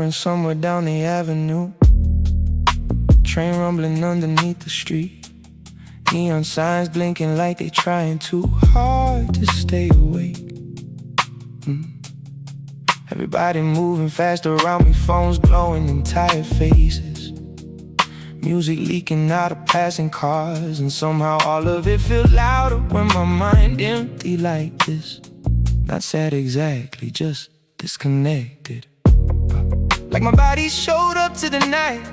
siren somewhere down the avenue. Train rumbling underneath the street. Neon signs blinking like they trying too hard to stay awake. Everybody moving fast around me, phones glowing in tired faces. Music leaking out of passing cars, and somehow all of it feels louder when my mind empty like this. Not sad exactly, just disconnected. Like my body showed up to the night,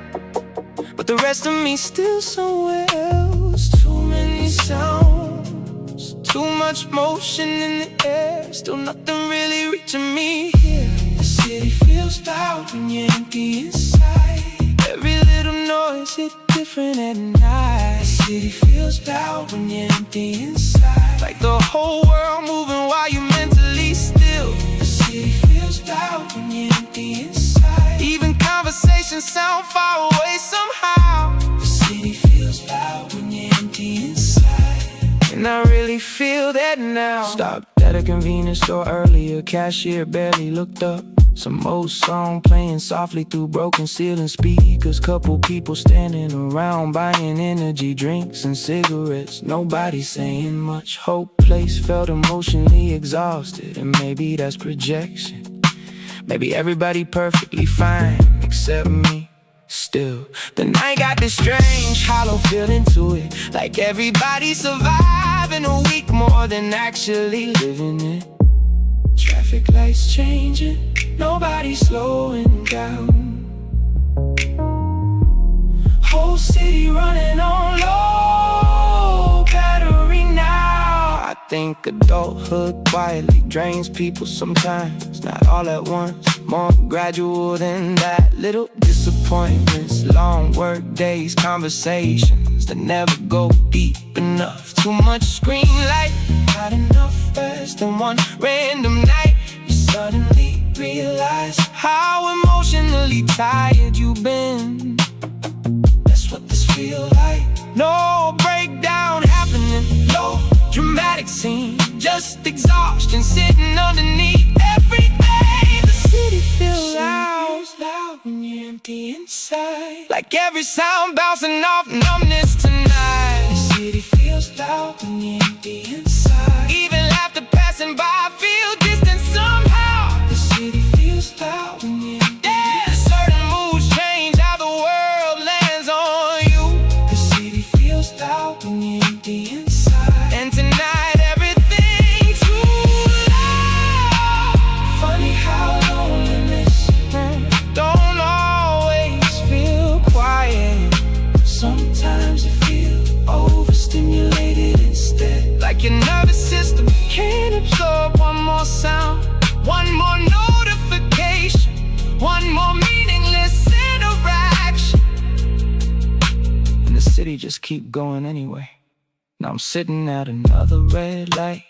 but the rest of me still somewhere else. Too many sounds, too much motion in the air, still nothing really reaching me here. The city feels loud when you're empty inside. Every little noise hit different at night. The city feels loud when you're empty inside. Like the whole world moving while you're mentally still. The city feels loud when you're empty inside. Even conversations sound far away somehow. The city feels loud when you're empty inside. And I really feel that now. Stopped at a convenience store earlier, cashier barely looked up. Some old song playing softly through broken ceiling speakers. Couple people standing around buying energy drinks and cigarettes. Nobody saying much. Whole place felt emotionally exhausted, and maybe that's projection. Maybe everybody perfectly fine except me. Still, the night got this strange hollow feeling to it, like everybody surviving a week more than actually living it. Traffic lights changing, nobody slowing down. Whole city running on low battery now. I think adulthood quietly drains people sometimes. Not all at once, more gradual than that. Little disappointments, long work days, conversations that never go deep enough. Too much screen light, not enough rest. And one random night you suddenly realize how emotionally tired you've been. That's what this feels like. No breakdown happening, no dramatic scene, just exhaustion sitting underneath everything. The city feels loud when you're empty inside, like every sound bouncing off numbness tonight. The city feels loud when you're empty inside. Even laughter passing by feel distant somehow. The city feels loud when you're empty inside. Certain moods change how the world lands on you. The city feels loud when you're empty inside. And tonight everything's too loud. Funny how loneliness don't always feel quiet. Sometimes you feel overstimulated instead, like your nervous system can't absorb one more sound, one more notification, one more meaningless interaction. And the city just keep going anyway. Now I'm sitting at another red light,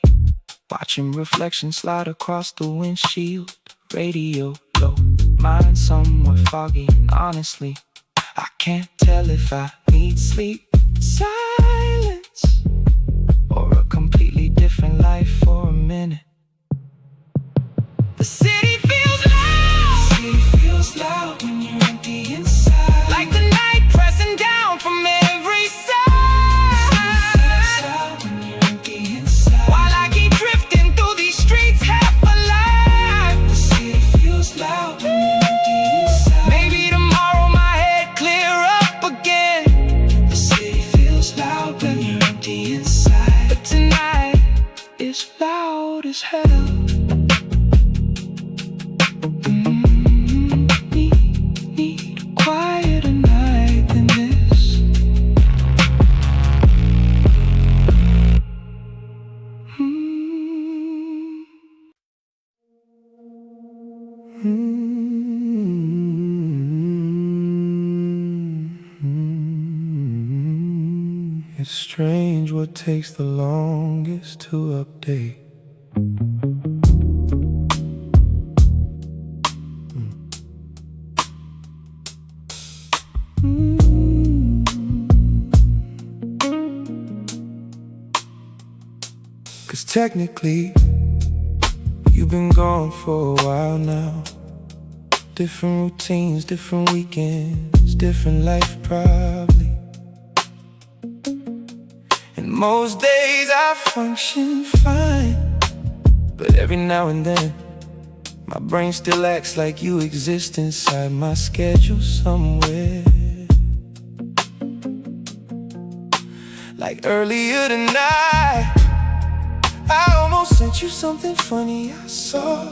watching reflections slide across the windshield. Radio low, mind somewhat foggy, and honestly I can't tell if I need sleep, silence, or a completely different life for a minute. The city feels loud. The city feels loud when you're empty inside, like the night pressing down from every side. The city feels loud when you're empty inside, while I keep drifting through these streets half alive. The city feels loud when you're empty inside. Maybe tomorrow my head clear up again. The city feels loud when you're empty inside, but tonight it's loud as hell. Need a quieter night than this. It's strange what takes the longest to update. Cause technically you've been gone for a while now. different routines, different weekends, different life probably. And most days I function fine, but every now and then my brain still acts like you exist inside my schedule somewhere. Like earlier tonight, I almost sent you something funny I saw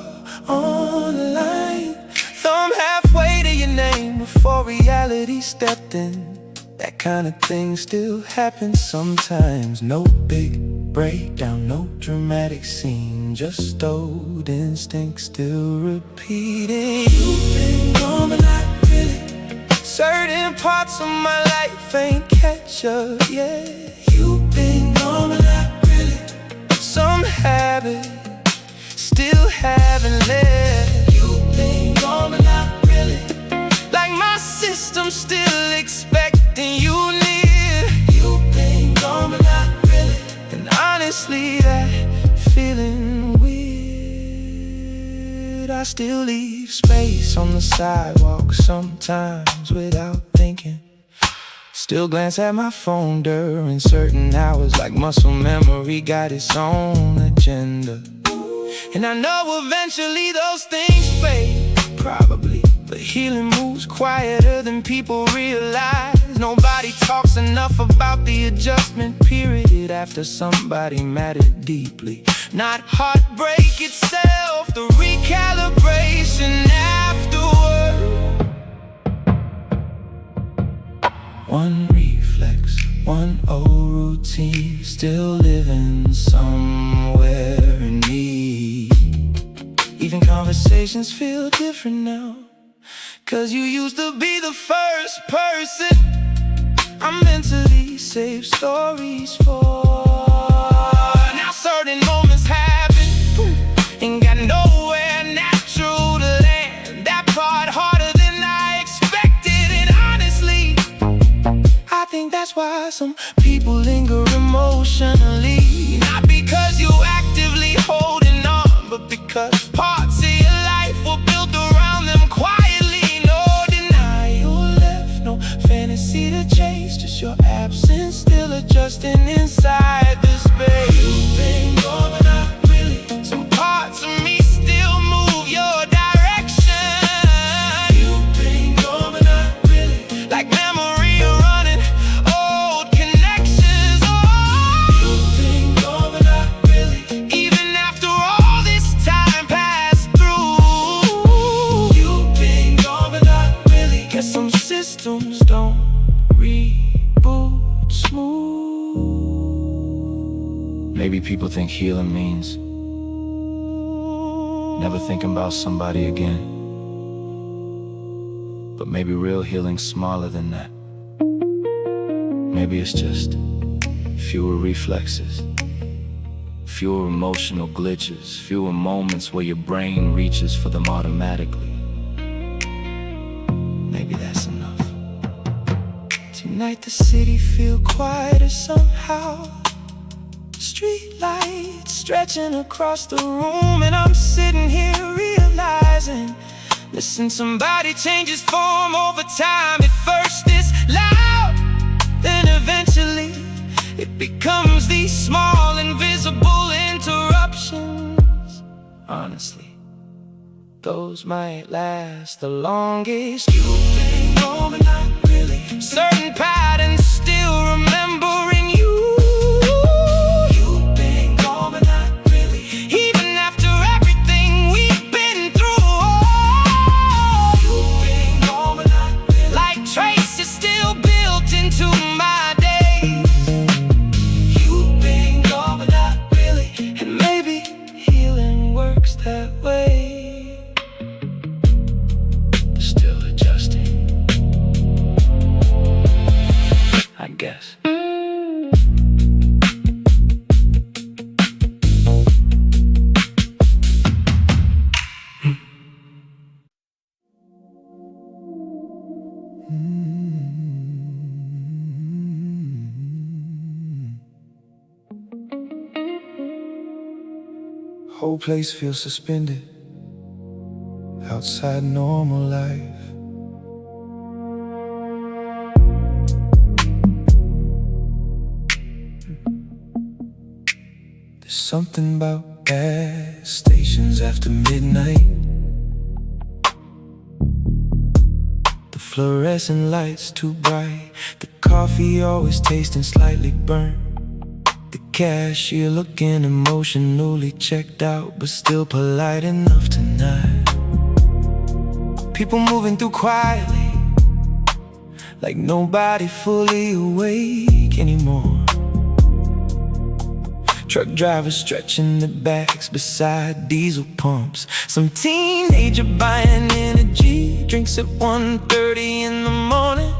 online. Thumb halfway to your name before reality stepped in. That kind of thing still happens sometimes. No big breakdown, no dramatic scene, just old instincts still repeating. You've been gone but not really. Certain parts of my life ain't catch up yet. You've been gone but not really. Some habits still haven't left. You've been gone but not really. Like my system's still expecting you near. You've been gone but not really. And honestly, that feeling weird. I still leave space on the sidewalk sometimes without thinking. Still glance at my phone during certain hours, like muscle memory got its own agenda. And I know eventually those things fade, probably. But healing moves quieter than people realize. Nobody talks enough about the adjustment period after somebody mattered deeply. Not heartbreak itself, the recalibration afterward. One reflex, one old routine, still living somewhere in me. Even conversations feel different now, 'cause you used to be the first person I mentally save stories for. Now certain moments happen, ain't got nowhere natural to land. That part harder than I expected. And honestly, I think that's why some people linger emotionally. Not because you actively holding on, but because parts of your life were built around them quietly. No denial left, no fantasy to chase, just your absence still adjusting inside the space. You've been gone but not really. Some parts of me still move your direction. You've been gone but not really. Like memory running old connections. Oh, you've been gone but not really. Even after all this time passed through, you've been gone but not really. Guess some systems don't reboot smooth. Maybe people think healing means never thinking about somebody again. But maybe real healing's smaller than that. Maybe it's just fewer reflexes, fewer emotional glitches, fewer moments where your brain reaches for them automatically. Maybe that's enough. Tonight the city feel quieter somehow. Street lights stretching across the room, and I'm sitting here realizing, listen, somebody changes form over time. At first it's loud, then eventually it becomes these small invisible interruptions. Honestly, those might last the longest. You've been gone but not really. Certain patterns still remembering you. You've been gone but not really. Even after everything we've been through. Oh, you've been gone but not really. Like traces still built into my days. You've been gone but not really. And maybe healing works that way. Still adjusting, I guess. Whole place feels suspended. How outside normal life. There's something about gas stations after midnight. The fluorescent lights too bright, the coffee always tasting slightly burnt, the cashier looking emotionally checked out, but still polite enough tonight. People moving through quietly, like nobody fully awake anymore. Truck drivers stretching their backs beside diesel pumps. Some teenager buying energy drinks at 1:30 in the morning.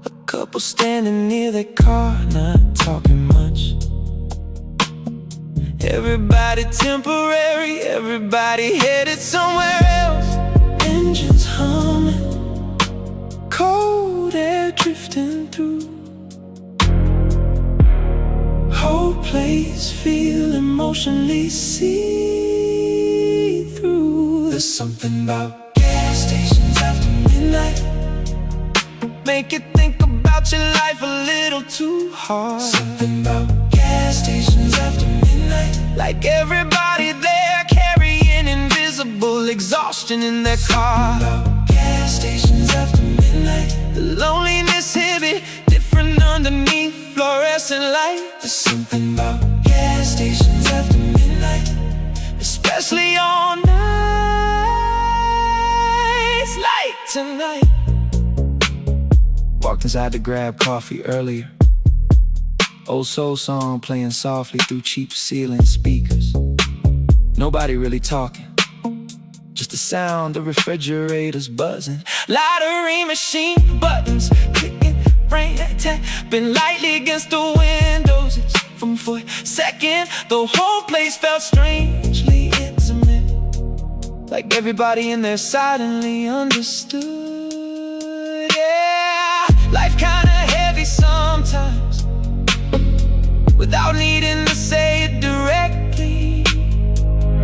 A couple standing near their car, not talking much. Everybody temporary, everybody headed somewhere else. Engines humming, cold air drifting through. Whole place feel emotionally see-through. There's something about gas stations after midnight, make you think about your life a little too hard. Something about gas stations after midnight, like everybody there carrying invisible exhaustion in their car. Something about gas stations after midnight, the loneliness hit it different underneath fluorescent light. There's something about gas stations after midnight, especially on nights like tonight. Walked inside to grab coffee earlier. Old soul song playing softly through cheap ceiling speakers. Nobody really talking, just the sound of refrigerators buzzing, lottery machine buttons clicking, rain tapping lightly against the windows. It's from for a second, the whole place felt strangely intimate, like everybody in there silently understood. Yeah, life kinda heavy sometimes, without needing to say it directly.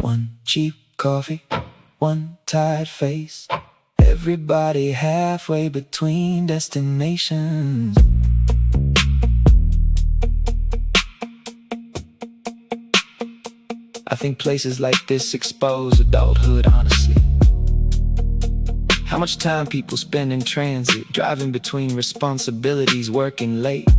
One cheap coffee, one tired face, everybody halfway between destinations. I think places like this expose adulthood, honestly. How much time people spend in transit, driving between responsibilities, working late,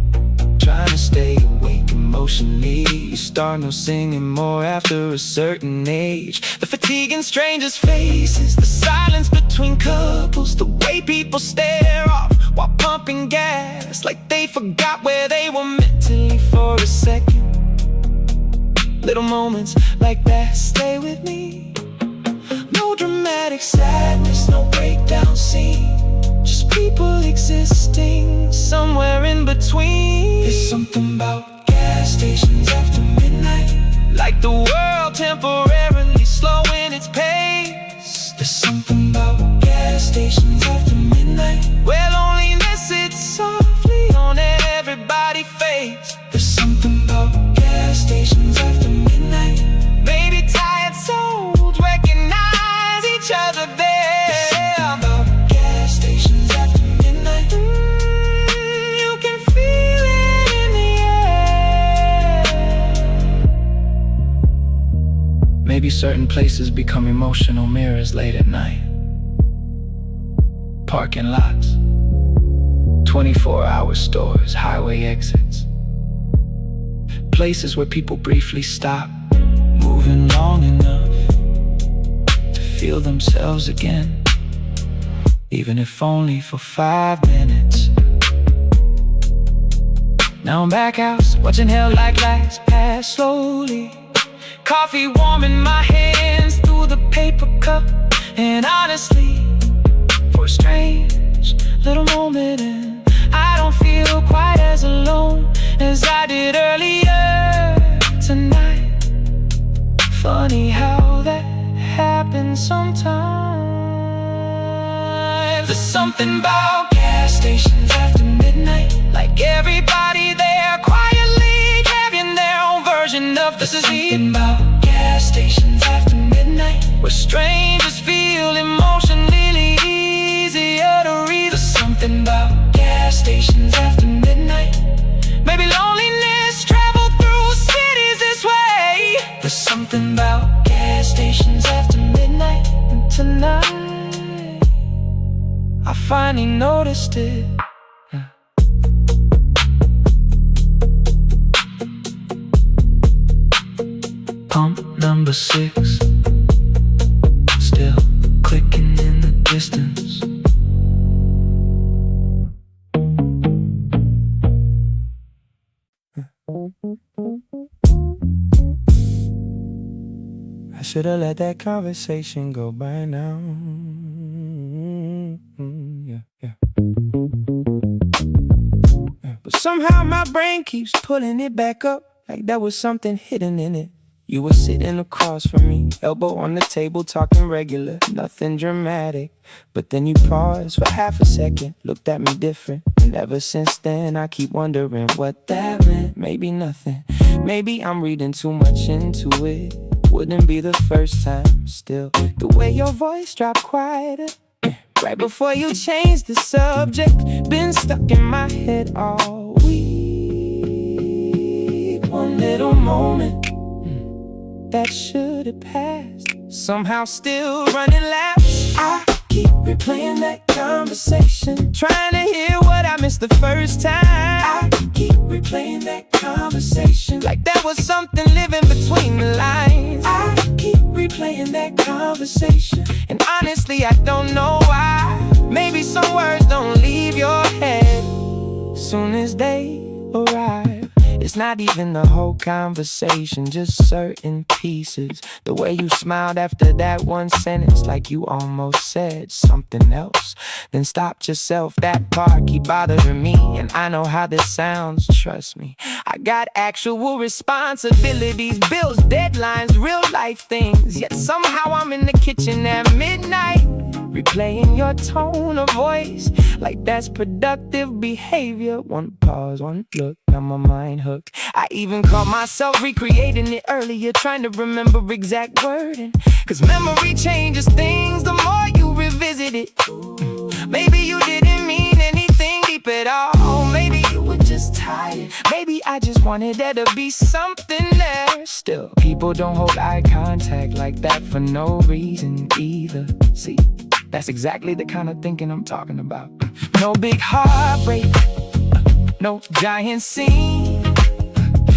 trying to stay awake emotionally. You start no singing more after a certain age. The fatigue in strangers' faces, the silence between couples, the way people stare off while pumping gas, like they forgot where they were mentally for a second. Little moments like that stay with me. No dramatic sadness, no breakdown scene, just people existing somewhere in between. There's something about gas stations after midnight, like the world temporarily slowing its pace. There's something about gas stations after midnight, where loneliness sits softly on everybody's face. There's something about gas stations after midnight, maybe tired souls recognize each other there. There's something about gas stations after midnight, you can feel it in the air. Maybe certain places become emotional mirrors late at night. Parking lots, 24-hour stores, highway exits, places where people briefly stop, moving long enough to feel themselves again, even if only for 5 minutes. Now I'm back out, watching hell like lights pass slowly, coffee warm in my hands through the paper cup. And honestly, for a strange little moment, and I don't feel quite as alone as I did earlier tonight. Funny how that happens sometimes. There's something about gas stations after midnight, like everybody there quietly carrying their own version of the scene. Something about gas stations after midnight, midnight, where strangers feel emotionally easier to read. There's something about gas stations after midnight. Maybe loneliness traveled through cities this way. There's something about gas stations after midnight. And tonight I finally noticed it. Pump number 6, still clicking in the distance. I should've let that conversation go by now. Yeah. But somehow my brain keeps pulling it back up, like there was something hidden in it. You were sitting across from me, elbow on the table, talking regular, nothing dramatic. But then you paused for half a second, looked at me different. And ever since then I keep wondering what that meant. Maybe nothing, maybe I'm reading too much into it. Wouldn't be the first time. Still, the way your voice dropped quieter right before you changed the subject, been stuck in my head all week. One little moment that should have passed, somehow still running laps. I keep replaying that conversation, trying to hear what I missed the first time. I keep replaying that conversation, like there was something living between the lines. I keep replaying that conversation, and honestly I don't know why. Maybe some words don't leave your head soon as they arrive. It's not even the whole conversation, just certain pieces. The way you smiled after that one sentence, like you almost said something else, then stopped yourself. That part keep bothering me, and I know how this sounds, trust me. I got actual responsibilities, bills, deadlines, real life things. Yet somehow I'm in the kitchen at midnight, replaying your tone of voice, like that's productive behavior. One pause, one look, now my mind hooked. I even caught myself recreating it earlier, trying to remember exact wording, cause memory changes things the more you revisit it. Maybe you didn't mean anything deep at all. Maybe you were just tired. Maybe I just wanted there to be something there. Still, people don't hold eye contact like that for no reason either. See, that's exactly the kind of thinking I'm talking about. No big heartbreak, no giant scene,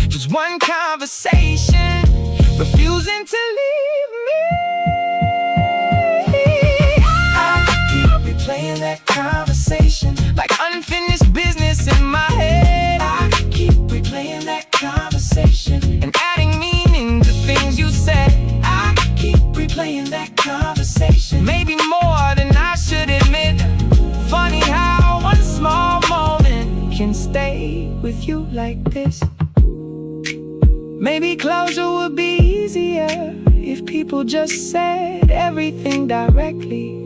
just one conversation, refusing to leave me. I keep replaying that conversation, like unfinished business in my head. I keep replaying that conversation, and adding meaning to things you said. I keep replaying that conversation, maybe more than I should admit. Funny how one small moment can stay with you like this. Maybe closure would be easier if people just said everything directly.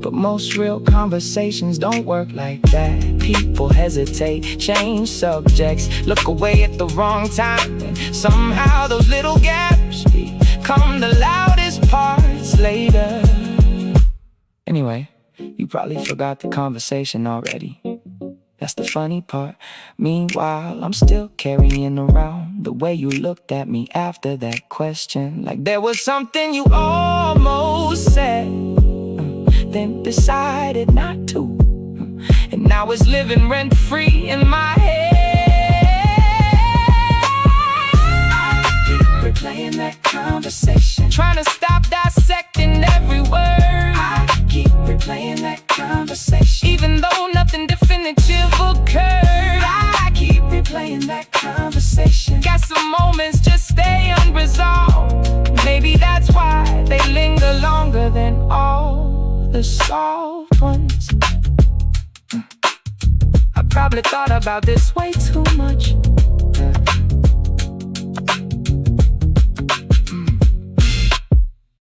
But most real conversations don't work like that. People hesitate, change subjects, look away at the wrong time, and somehow those little gaps become the loudest parts later. Anyway, you probably forgot the conversation already. That's the funny part. Meanwhile, I'm still carrying around the way you looked at me after that question, like there was something you almost said, then decided not to, and now it's living rent-free in my head. I keep replaying that conversation, trying to stop dissecting every word. I keep replaying that conversation, even though nothing definitive occurred. I keep replaying that conversation. Got some moments just stay unresolved. Maybe that's why they linger longer than all the solved ones. I probably thought about this way too much.